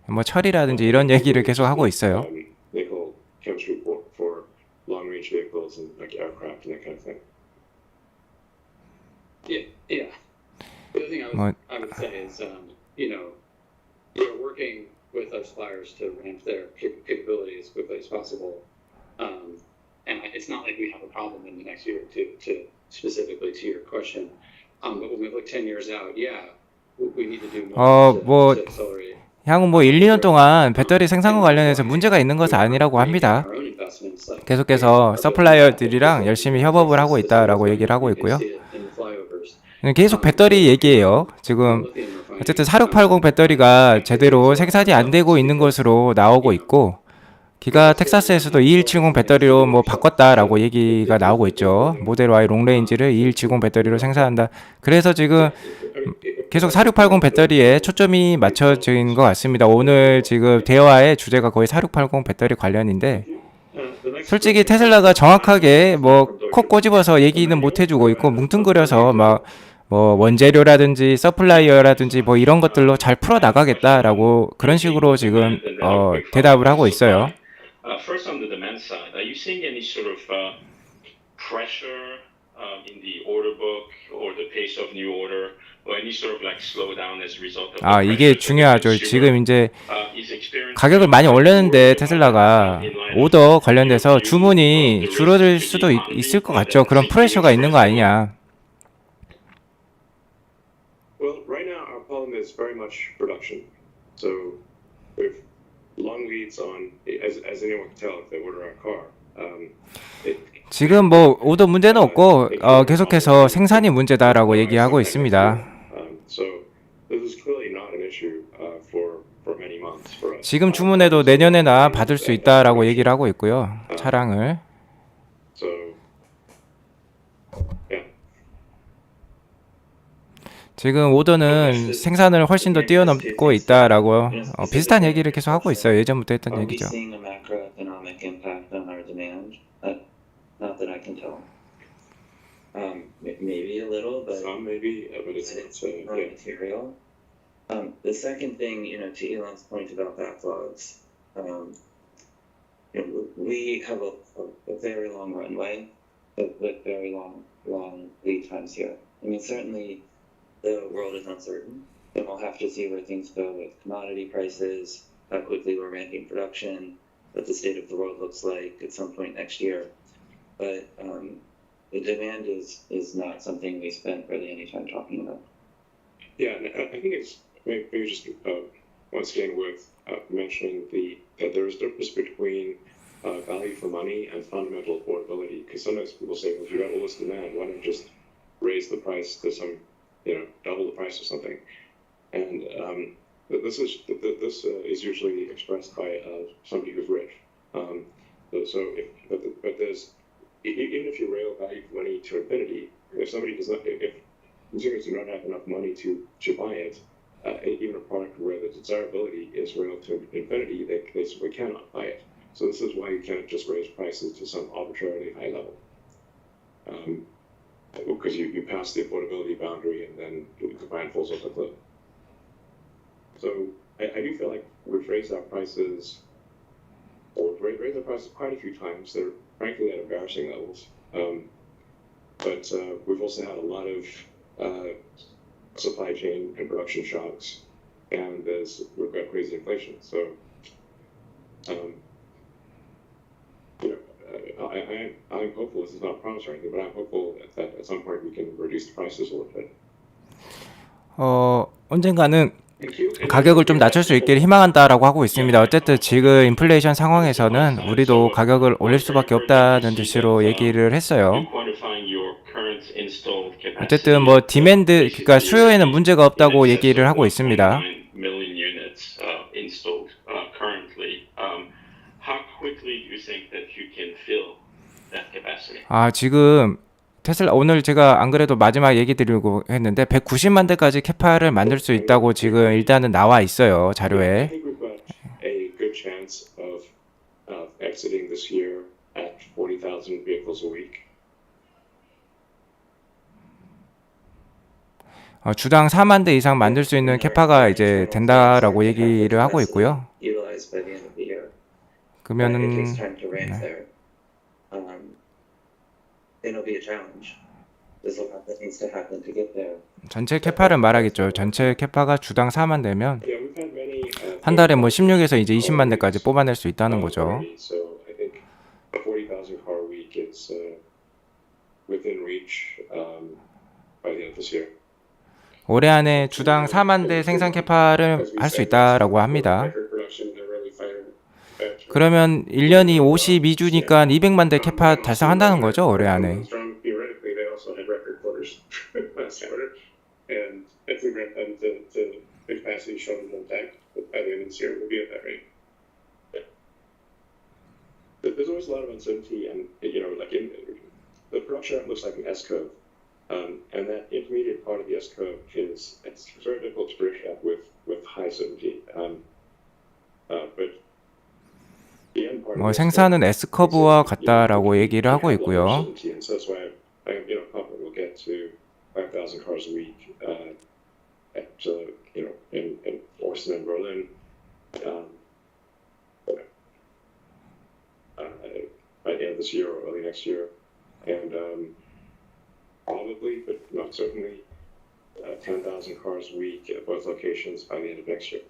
뭐 철이라든지 이런 얘기를 계속 하고 있어요. chemistry for long range vehicles and like aircraft and that kind of thing. Yeah. The other thing What? I would say is, we're working with our suppliers to ramp their capability as quickly as possible. And it's not like we have a problem in the next year or two, to specifically to your question. But when we look 10 years out, we need to do more to accelerate. 향후 뭐 1, 2년 동안 배터리 생산과 관련해서 문제가 있는 것은 아니라고 합니다. 계속해서 서플라이어들이랑 열심히 협업을 하고 있다라고 얘기를 하고 있고요. 계속 배터리 얘기예요. 지금 어쨌든 4680 배터리가 제대로 생산이 안 되고 있는 것으로 나오고 있고, 기가 텍사스에서도 2170 배터리로 뭐 바꿨다라고 얘기가 나오고 있죠. 모델 Y 롱레인지를 2170 배터리로 생산한다. 그래서 지금 계속 4680 배터리에 초점이 맞춰진 것 같습니다. 오늘 지금 대화의 주제가 거의 4680 배터리 관련인데, 솔직히 테슬라가 정확하게 뭐 콕 꼬집어서 얘기는 못 해주고 있고, 뭉뚱그려서 막 뭐 원재료라든지 서플라이어라든지 뭐 이런 것들로 잘 풀어 나가겠다라고 그런 식으로 지금 대답을 하고 있어요. First, on the demand side, are you seeing any sort of pressure in the order book or the pace of new order, or any sort of like slowdown as a result of? 이게 중요하죠. 지금 이제 가격을 많이 올렸는데 테슬라가 오더 관련돼서 주문이 줄어들 수도 있을 것 같죠. 그런 프레셔가 있는 거 아니냐. Well, right now our problem is very much production. So we've long leads on, as anyone can tell if they order our car. 지금 뭐 오더 문제는 없고 계속해서 생산이 문제다라고 얘기하고 있습니다. So this is clearly not an issue for many months for us. 지금 주문해도 내년에나 받을 수 있다라고 얘기를 하고 있고요. 차량을. So yeah. 지금 오더는 생산을 훨씬 더 뛰어넘고 있다라고 비슷한 얘기를 계속 하고 있어요. 예전부터 했던 Are we 얘기죠. seeing a macroeconomic impact on our demand? Not that I can tell. Maybe a little, but Some maybe, but it's not yeah. material. The second thing, to Elon's point about backlogs, we have a very long runway with very long lead times here. I mean, certainly the world is uncertain, and we'll have to see where things go with commodity prices, how quickly we're ramping production, what the state of the world looks like at some point next year. But the demand is not something we spent really any time talking about. Yeah, and I think it's maybe just once again worth mentioning that there is a difference between value for money and fundamental affordability. Because sometimes people say, well, if you got all this demand, why don't you just raise the price to some, double the price or something? And this is usually expressed by somebody who's rich. But there's even if you rail value for money to infinity, if consumers do not have enough money to buy it, even a product where the desirability is railed to infinity, they simply cannot buy it. So this is why you can't just raise prices to some arbitrarily high level. Because you pass the affordability boundary and then the demand falls off the cliff. So I do feel like we've raised our prices, or we've raised our prices quite a few times. They're frankly at embarrassing levels. But we've also had a lot of supply chain and production shocks, and we've got crazy inflation. So, I'm hopeful. This is not a promise or anything, but I'm hopeful that at some point we can reduce the prices a little bit. 언젠가는 가격을 좀 낮출 수 있기를 희망한다라고 하고 있습니다. 어쨌든 지금 인플레이션 상황에서는 우리도 가격을 올릴 수밖에 없다는 뜻으로 얘기를 했어요. 어쨌든 뭐 디맨드, 그러니까 수요에는 문제가 없다고 얘기를 하고 있습니다. 지금 테슬라 오늘 제가 안 그래도 마지막 얘기 드리려고 했는데 190만 대까지 캐파를 만들 수 있다고 지금 일단은 나와 있어요, 자료에. I think we've got a good chance of exiting this year at 40,000 vehicles a week. 주당 4만 대 이상 만들 수 있는 캐파가 이제 된다라고 얘기를 하고 있고요. but it takes 그러면은 time to ramp 네. there. It'll be a challenge. There's a lot that needs to happen to get there. 전체 캐파를 말하겠죠. 전체 캐파가 주당 4만 대면 Yeah, we've had many. 한 달에 뭐 16에서 이제 20만 대까지 뽑아낼 수 있다는 거죠. already, so I think a 40,000 car a week is within reach by the end of this year. 올해 안에 주당 4만 대 생산 캐파를 할 수 있다라고 합니다. 그러면 1년이 52주니까 200만 대 캐파 달성한다는 거죠, 올해 안에. Theoretically, they also had record quarters last quarter, and I think the capacity shown in intact by the end of this year will be at that rate. There's always a lot of uncertainty, and like in the production looks like an S curve, and that intermediate part of the S curve it's very difficult to predict that with high certainty. But the end part of 뭐 the S curve 생산은 S 커브와 같다라고 얘기를 하고 있고요. And so that's why I'm confident we'll get to 5,000 cars a week at in Austin and Berlin. By the end of this year or early next year, and probably, but not certainly, 10,000 cars a week at both locations by the end of next year.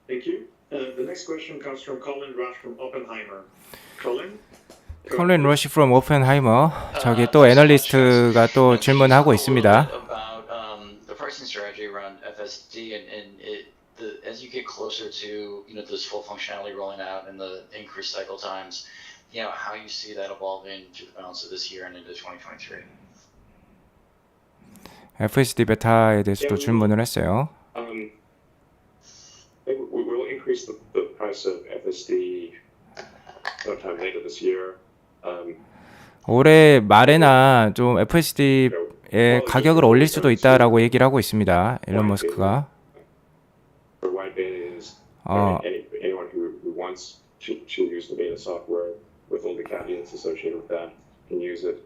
Thank you. The next question comes from Colin Rush from Oppenheimer. Colin? 콜린 러시 from 오펜하이머. 저기 또 애널리스트가 또 질문하고 있습니다. About the pricing strategy around FSD as you get closer to this full functionality rolling out and the increased cycle times, how you see that evolving through the balance of this year and into 2023. FSD 베타에 대해서도 질문을 했어요. I think we will increase the price of FSD sometime later this year. 올해 말에나 좀 FSD의 가격을 올릴 수도 있다라고 얘기를 하고 있습니다. 일론 머스크가. For wide beta is 어, anyone who wants to use the beta software with all the caveats associated with that can use it.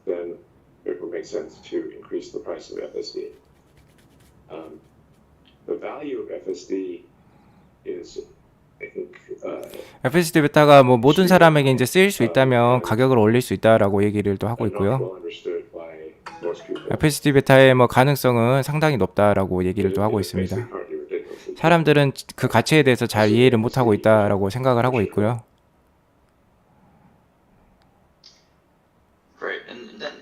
Then it would make sense to increase the price of FSD. The value of FSD is, I think, FSD 베타가 뭐 모든 사람에게 이제 쓰일 수 있다면 가격을 올릴 수 있다라고 얘기를 또 하고 not 있고요. well understood by most people. FSD 베타의 뭐 가능성은 상당히 높다라고 얘기를 또 하고 있습니다. 사람들은 그 가치에 대해서 잘 이해를 못하고 있다라고 생각을 하고 있고요. Great. And then,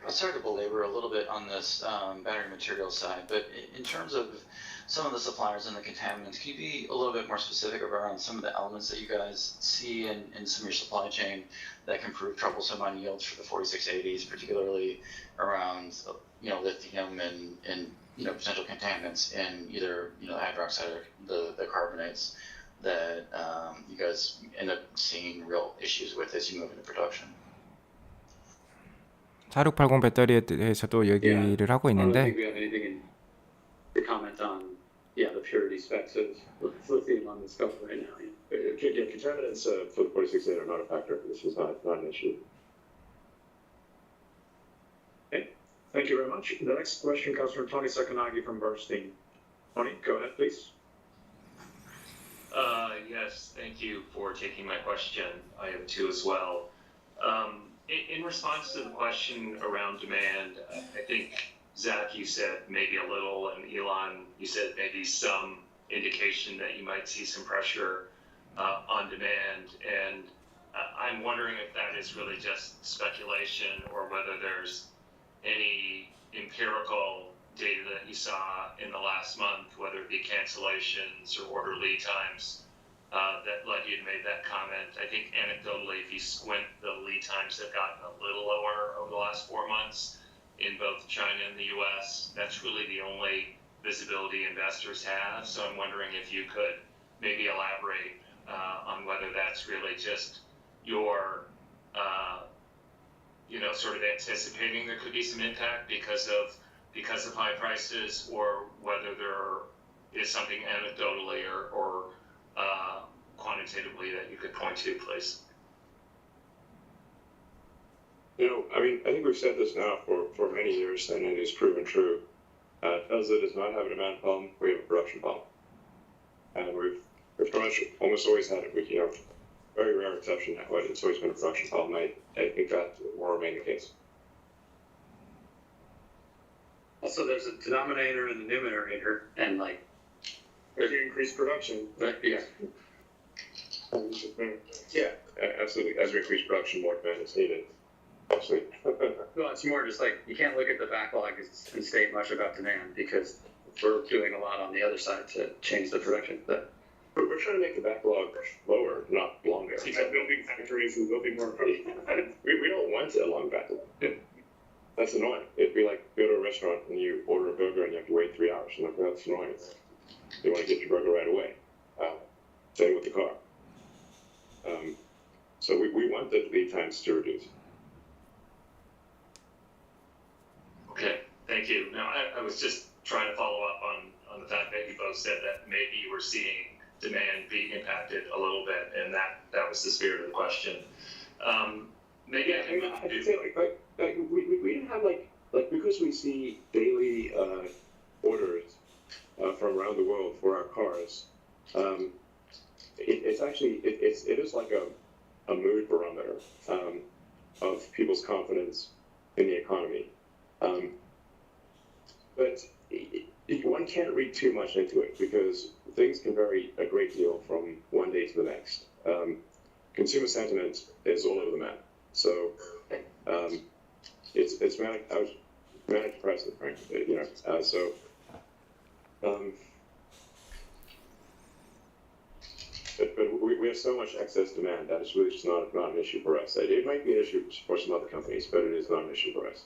sorry to belabor a little bit on this battery material side, but in terms of some of the suppliers and the contaminants, can you be a little bit more specific around some of the elements that you guys see in some of your supply chain that can prove troublesome on yields for the 4680s, particularly around lithium and potential contaminants in either the hydroxide or the carbonates that you guys end up seeing real issues with as you move into production? 4680 배터리에 대해서도 얘기를 하고 I don't 있는데 think we have anything to comment on. The purity specs of lithium on the scope right now. Contaminants for the 4680 are not a factor. This is not an issue. Thank you very much. The next question comes from Tony Sacconaghi from Bernstein. Tony, go ahead, please. Yes, thank you for taking my question. I have two as well. In response to the question around demand, I think, Zach, you said maybe a little, and Elon, you said maybe some indication that you might see some pressure on demand. And I'm wondering if that is really just speculation or whether there's any empirical data that you saw in the last month, whether it be cancellations or order lead times, that led you to make that comment. I think anecdotally, if you squint, the lead times have gotten a little lower over the last 4 months in both China and the US. That's really the only visibility investors have. So I'm wondering if you could maybe elaborate on whether that's really just your sort of anticipating there could be some impact because of high prices, or whether there is something anecdotally or quantitatively that you could point to, please. I think we've said this now for many years, and it is proven true. Tesla does not have a demand problem; we have a production problem, and we've we've pretty much almost always had it. You know, very rare exception, but it's always been a production problem. I think that will remain the case. Also, there's a denominator and a numerator, and like, If you increase production, yeah. Yeah, absolutely. As we increase production, more demand is needed. Absolutely. Well, it's more just like, you can't look at the backlog and state much about demand, because we're doing a lot on the other side to change the production. But But we're trying to make the backlog lower, not longer. by building factories and building more production. We don't want a long backlog. That's annoying. It'd be like go to a restaurant and you order a burger and you have to wait 3 hours. And like, that's annoying. They want to get your burger right away. Same with the car. So we want the lead times to reduce. Okay, thank you. Now, I was just trying to follow up on the fact that you both said that maybe you were seeing demand be impacted a little bit, and that was the spirit of the question. Maybe I can move I to... say we didn't have like because we see daily orders from around the world for our cars. It's actually it is like a mood barometer of people's confidence in the economy. But one can't read too much into it because things can vary a great deal from one day to the next. Consumer sentiment is all over the map. So it's manic. I was manic depressed, frankly. You know, But we have so much excess demand that it's really just not an issue for us. It might be an issue for some other companies, but it is not an issue for us.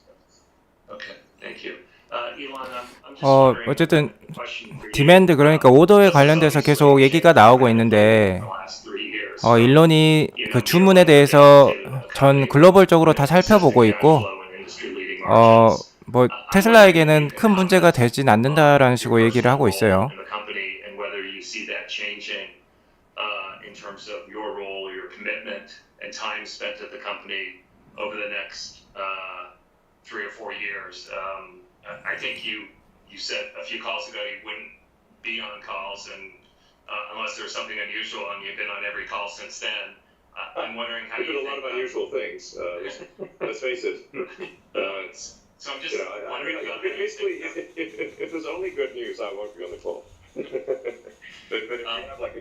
Okay, thank you. Elon, I'm just wondering, 어쨌든 question for you. 디맨드 그러니까 오더에 관련돼서 계속 얘기가 나오고 있는데 일론이 그 주문에 대해서 전 글로벌적으로 다 살펴보고 있고 뭐 테슬라에게는 큰 문제가 되진 않는다라는 식으로 얘기를 하고 있어요. In terms of your role, your commitment, and time spent at the company over the next 3 or 4 years. I think you said a few calls ago you wouldn't be on calls, and unless there's something unusual, and you've been on every call since then. I'm wondering how We've you done a lot of unusual things. Let's face it. So I'm just You know, wondering about basically, if there's only good news, I won't be on the call. But if you have like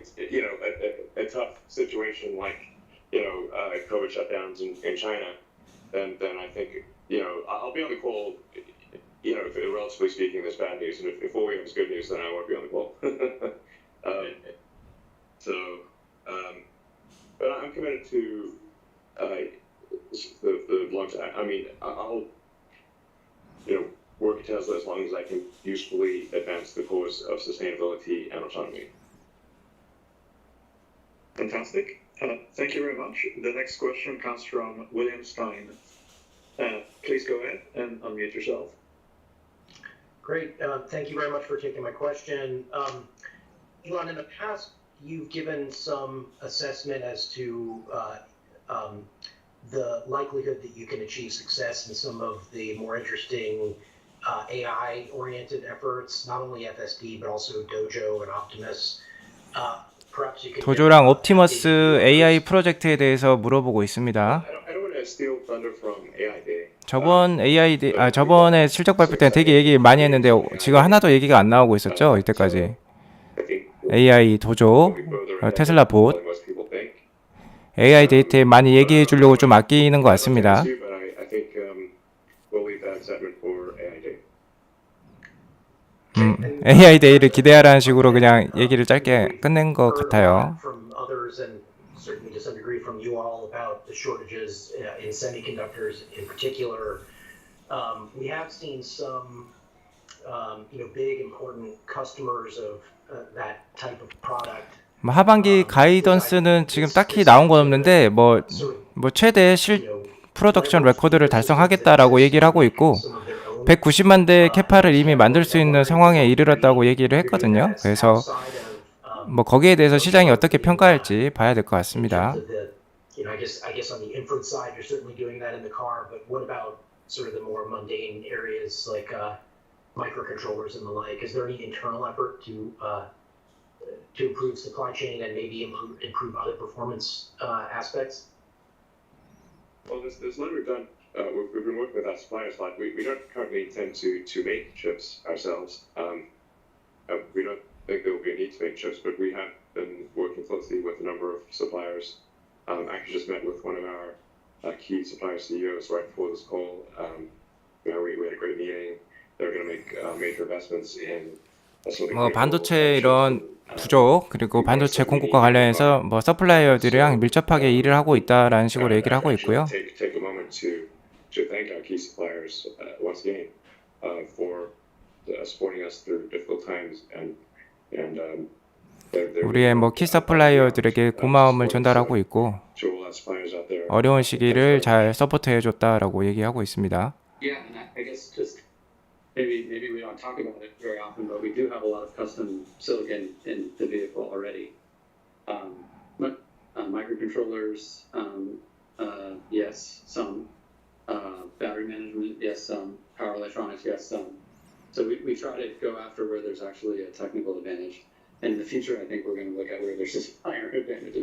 a tough situation like COVID shutdowns in China, then I think I'll be on the call. If relatively speaking, there's bad news, and if all we have is good news, then I won't be on the call. But I'm committed to the long term. I mean, I'll work at Tesla as long as I can usefully advance the cause of sustainability and autonomy. Fantastic. Thank you very much. The next question comes from William Stein. Please go ahead and unmute yourself. Great. Thank you very much for taking my question. Elon, in the past, you've given some assessment as to the likelihood that you can achieve success in some of the more interesting AI-oriented efforts, not only FSD, but also Dojo and Optimus. Perhaps you could 도조랑 옵티머스 AI 프로젝트에 대해서 물어보고 있습니다. I don't want to steal thunder from AI Day. 저번에 실적 발표 때 되게 얘기 많이 했는데 지금 하나도 얘기가 안 나오고 있었죠, 이때까지. AI 도조, 테슬라 봇, AI 데이터에 많이 얘기해 주려고 좀 아끼는 것 같습니다. AI 데이를 기대하라는 식으로 그냥 얘기를 짧게 끝낸 것 같아요. Certainly to some degree from you all about the shortages in semiconductors in particular. We have seen some, big important customers of that type of product. 하반기 가이던스는 지금 딱히 나온 건 없는데 뭐 최대 프로덕션 레코드를 달성하겠다라고 얘기를 하고 있고 190만 대 캐파를 이미 만들 수 있는 상황에 이르렀다고 얘기를 했거든요. 그래서 뭐 거기에 대해서 시장이 어떻게 평가할지 봐야 될 것 같습니다. I guess on the inference side, you're certainly doing that in the car. But what about sort of the more mundane areas like microcontrollers and the like? Is there any internal effort to to improve supply chain and maybe improve other performance aspects? Well, there's one we've done. We've been working with our suppliers a lot. We don't currently intend to make chips ourselves. We don't think there will be a need to make chips, but we have been working closely with a number of suppliers. Actually just met with one of our key supplier CEOs right before this call. We had a great meeting. They're going to make major investments in 뭐 반도체 이런 부족 그리고 반도체 공급과 관련해서 뭐 서플라이어들이랑 밀접하게 일을 하고 있다라는 식으로 얘기를 하고 있고요. Take a moment to thank our key suppliers once again for supporting us through difficult times and 우리의 뭐 키 서플라이어들에게 고마움을 전달하고 있고 to all our suppliers out there. 어려운 시기를 잘 서포트해줬다라고 얘기하고 있습니다. Yeah, and I guess just maybe we don't talk about it very often, but we do have a lot of custom silicon in the vehicle already. But microcontrollers, yes, some. Battery management, yes, some. Power electronics, yes, some. So we try to go after where there's actually a technical advantage. And in the future, I think we're going to look at where there's just higher advantage.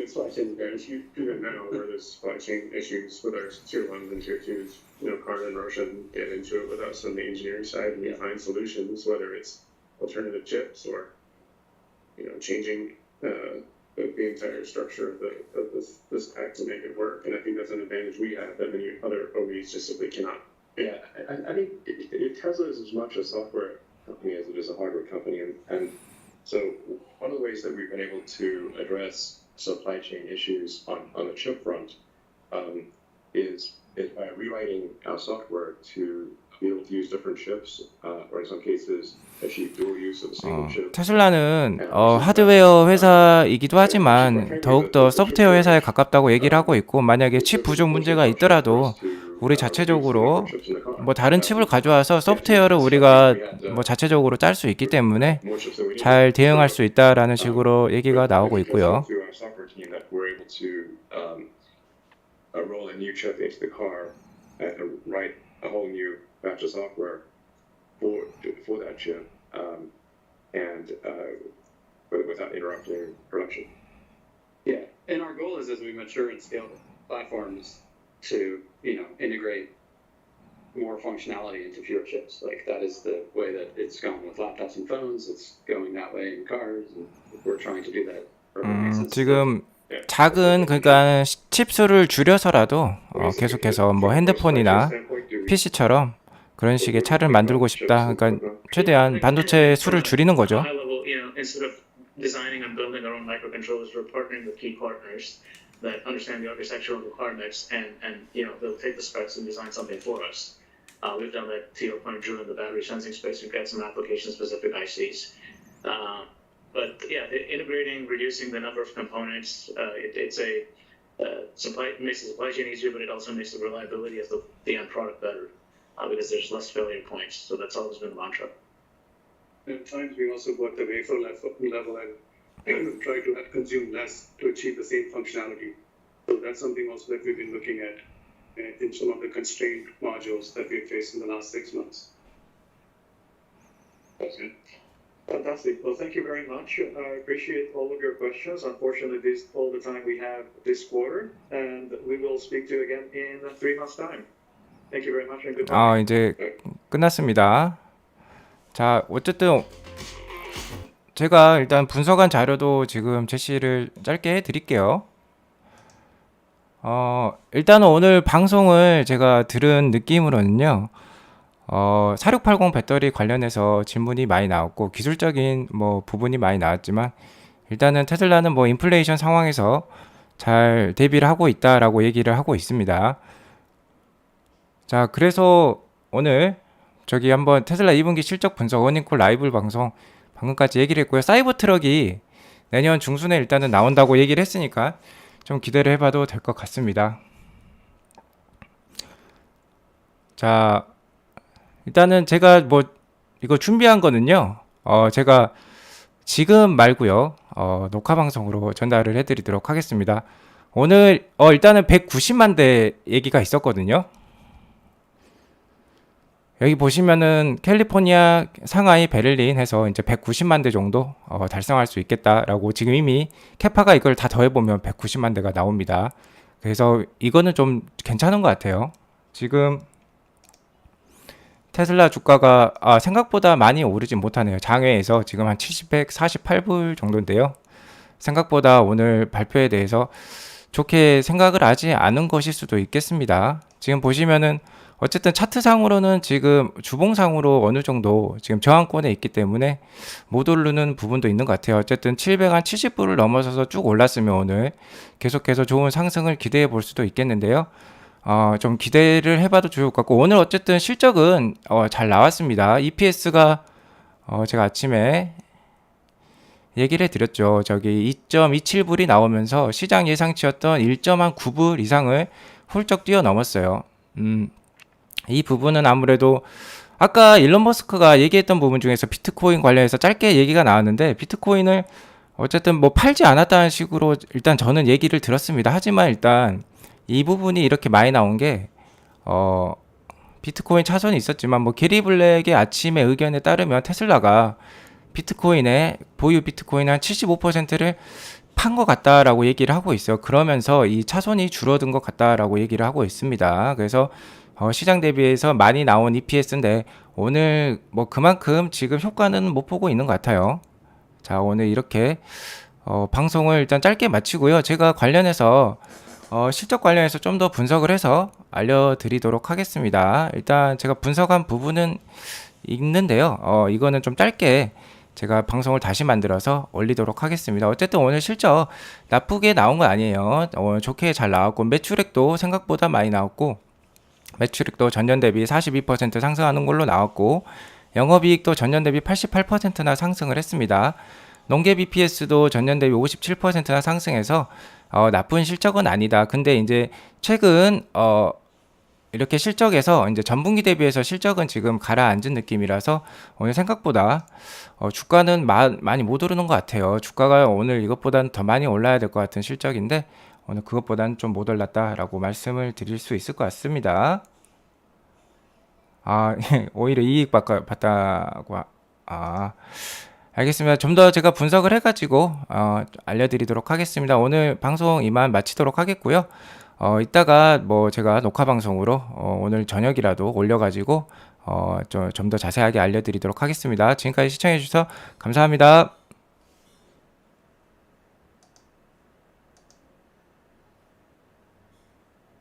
Supply chain advantage. You even now where there's supply chain issues with our tier 1s and tier 2s. Karn and Roshan get into it with us on the engineering side, and we find solutions, whether it's alternative chips or changing the entire structure of this pack to make it work. And I think that's an advantage we have that many other OEs just simply cannot. Yeah, I think Tesla is as much a software company as it is a hardware company, and so one of the ways that we've been able to address supply chain issues on the chip front is by rewriting our software to be able to use different chips, or in some cases achieve dual use of a single chip. 테슬라는 하드웨어 회사이기도 하지만 더욱더 소프트웨어 회사에 가깝다고 얘기를 하고 있고 만약에 칩 부족 문제가 있더라도 우리 자체적으로 뭐 다른 칩을 가져와서 소프트웨어를 우리가 뭐 자체적으로 짤 수 있기 때문에 잘 대응할 수 있다라는 식으로 얘기가 나오고 있고요. Roll a new chip into the car and write a whole new batch of software for that chip, and without interrupting production. Yeah, and our goal is as we mature and scale the platforms to integrate more functionality into fewer chips. Like that is the way that it's going with laptops and phones. It's going that way in cars, and we're trying to do that. 지금 작은 그러니까 칩 수를 줄여서라도 계속해서 뭐 핸드폰이나 PC처럼 그런 식의 차를 만들고 싶다. 그러니까 최대한 반도체 수를 줄이는 거죠. Instead of designing and building our own microcontrollers, we're partnering with key partners that understand the architectural requirements and they'll take the specs and design something for us. We've done that to your point, Drew, in the battery sensing space. We've got some application-specific ICs. But yeah, integrating, reducing the number of components, makes the supply chain easier, but it also makes the reliability of the end product better because there's less failure points. So that's always been the mantra. At times we also go at the wafer level and try to consume less to achieve the same functionality. So that's something also that we've been looking at in some of the constrained modules that we've faced in the last 6 months. That's good. Fantastic. Well, thank you very much. I appreciate all of your questions. Unfortunately, this is all the time we have this quarter, and we will speak to you again in 3 months' time. Thank you very much and goodbye. 이제 끝났습니다. 자, 어쨌든 제가 일단 분석한 자료도 지금 제시를 짧게 해드릴게요. 일단은 오늘 방송을 제가 들은 느낌으로는요. 4680 배터리 관련해서 질문이 많이 나왔고 기술적인 뭐 부분이 많이 나왔지만 일단은 테슬라는 뭐 인플레이션 상황에서 잘 대비를 하고 있다라고 얘기를 하고 있습니다. 자, 그래서 오늘 저기 한번 테슬라 2분기 실적 분석 어닝콜 라이브 방송 방금까지 얘기를 했고요. 사이버 트럭이 내년 중순에 일단은 나온다고 얘기를 했으니까 좀 기대를 해봐도 될 것 같습니다. 자, 일단은 제가 뭐 이거 준비한 거는요. 제가 지금 말고요. 녹화 방송으로 전달을 해드리도록 하겠습니다. 오늘 일단은 190만 대 얘기가 있었거든요. 여기 보시면은 캘리포니아, 상하이, 베를린 해서 이제 190만 대 정도 달성할 수 있겠다라고 지금 이미 캐파가 이걸 다 더해보면 190만 대가 나옵니다. 그래서 이거는 좀 괜찮은 것 같아요. 지금 테슬라 주가가 생각보다 많이 오르진 못하네요. 장외에서 지금 한 748불 정도인데요. 생각보다 오늘 발표에 대해서 좋게 생각을 하지 않은 것일 수도 있겠습니다. 지금 보시면은 어쨌든 차트상으로는 지금 주봉상으로 어느 정도 지금 저항권에 있기 때문에 못 오르는 부분도 있는 것 같아요. 어쨌든 770불을 넘어서서 쭉 올랐으면 오늘 계속해서 좋은 상승을 기대해 볼 수도 있겠는데요. 좀 기대를 해봐도 좋을 것 같고, 오늘 어쨌든 실적은 잘 나왔습니다. EPS가 제가 아침에 얘기를 해드렸죠. 저기 2.27불이 나오면서 시장 예상치였던 1.9불 이상을 훌쩍 뛰어넘었어요. 이 부분은 아무래도 아까 일론 머스크가 얘기했던 부분 중에서 비트코인 관련해서 짧게 얘기가 나왔는데, 비트코인을 어쨌든 뭐 팔지 않았다는 식으로 일단 저는 얘기를 들었습니다. 하지만 일단 이 부분이 이렇게 많이 나온 게 비트코인 차선이 있었지만 뭐 게리 블랙의 아침의 의견에 따르면 테슬라가 비트코인의 보유 비트코인 한 75%를 판 것 같다라고 얘기를 하고 있어요. 그러면서 이 차손이 줄어든 것 같다라고 얘기를 하고 있습니다. 그래서 시장 대비해서 많이 나온 EPS인데 오늘 뭐 그만큼 지금 효과는 못 보고 있는 것 같아요. 자, 오늘 이렇게 방송을 일단 짧게 마치고요. 제가 관련해서 실적 관련해서 좀 더 분석을 해서 알려드리도록 하겠습니다. 일단 제가 분석한 부분은 있는데요. 이거는 좀 짧게 제가 방송을 다시 만들어서 올리도록 하겠습니다. 어쨌든 오늘 실적 나쁘게 나온 건 아니에요. 좋게 잘 나왔고, 매출액도 생각보다 많이 나왔고, 매출액도 전년 대비 42% 상승하는 걸로 나왔고, 영업이익도 전년 대비 88%나 상승을 했습니다. 농GAAP EPS도 전년 대비 57%나 상승해서 나쁜 실적은 아니다. 근데 이제 최근 이렇게 실적에서 이제 전분기 대비해서 실적은 지금 가라앉은 느낌이라서 오늘 생각보다 주가는 많이 못 오르는 것 같아요. 주가가 오늘 이것보다는 더 많이 올라야 될 것 같은 실적인데 오늘 그것보다는 좀 못 올랐다라고 말씀을 드릴 수 있을 것 같습니다. 오히려 이익 봤다고. 알겠습니다. 좀 더 제가 분석을 해가지고 알려드리도록 하겠습니다. 오늘 방송 이만 마치도록 하겠고요. 이따가 뭐 제가 녹화 방송으로 오늘 저녁이라도 올려가지고 좀 더 자세하게 알려드리도록 하겠습니다. 지금까지 시청해주셔서 감사합니다.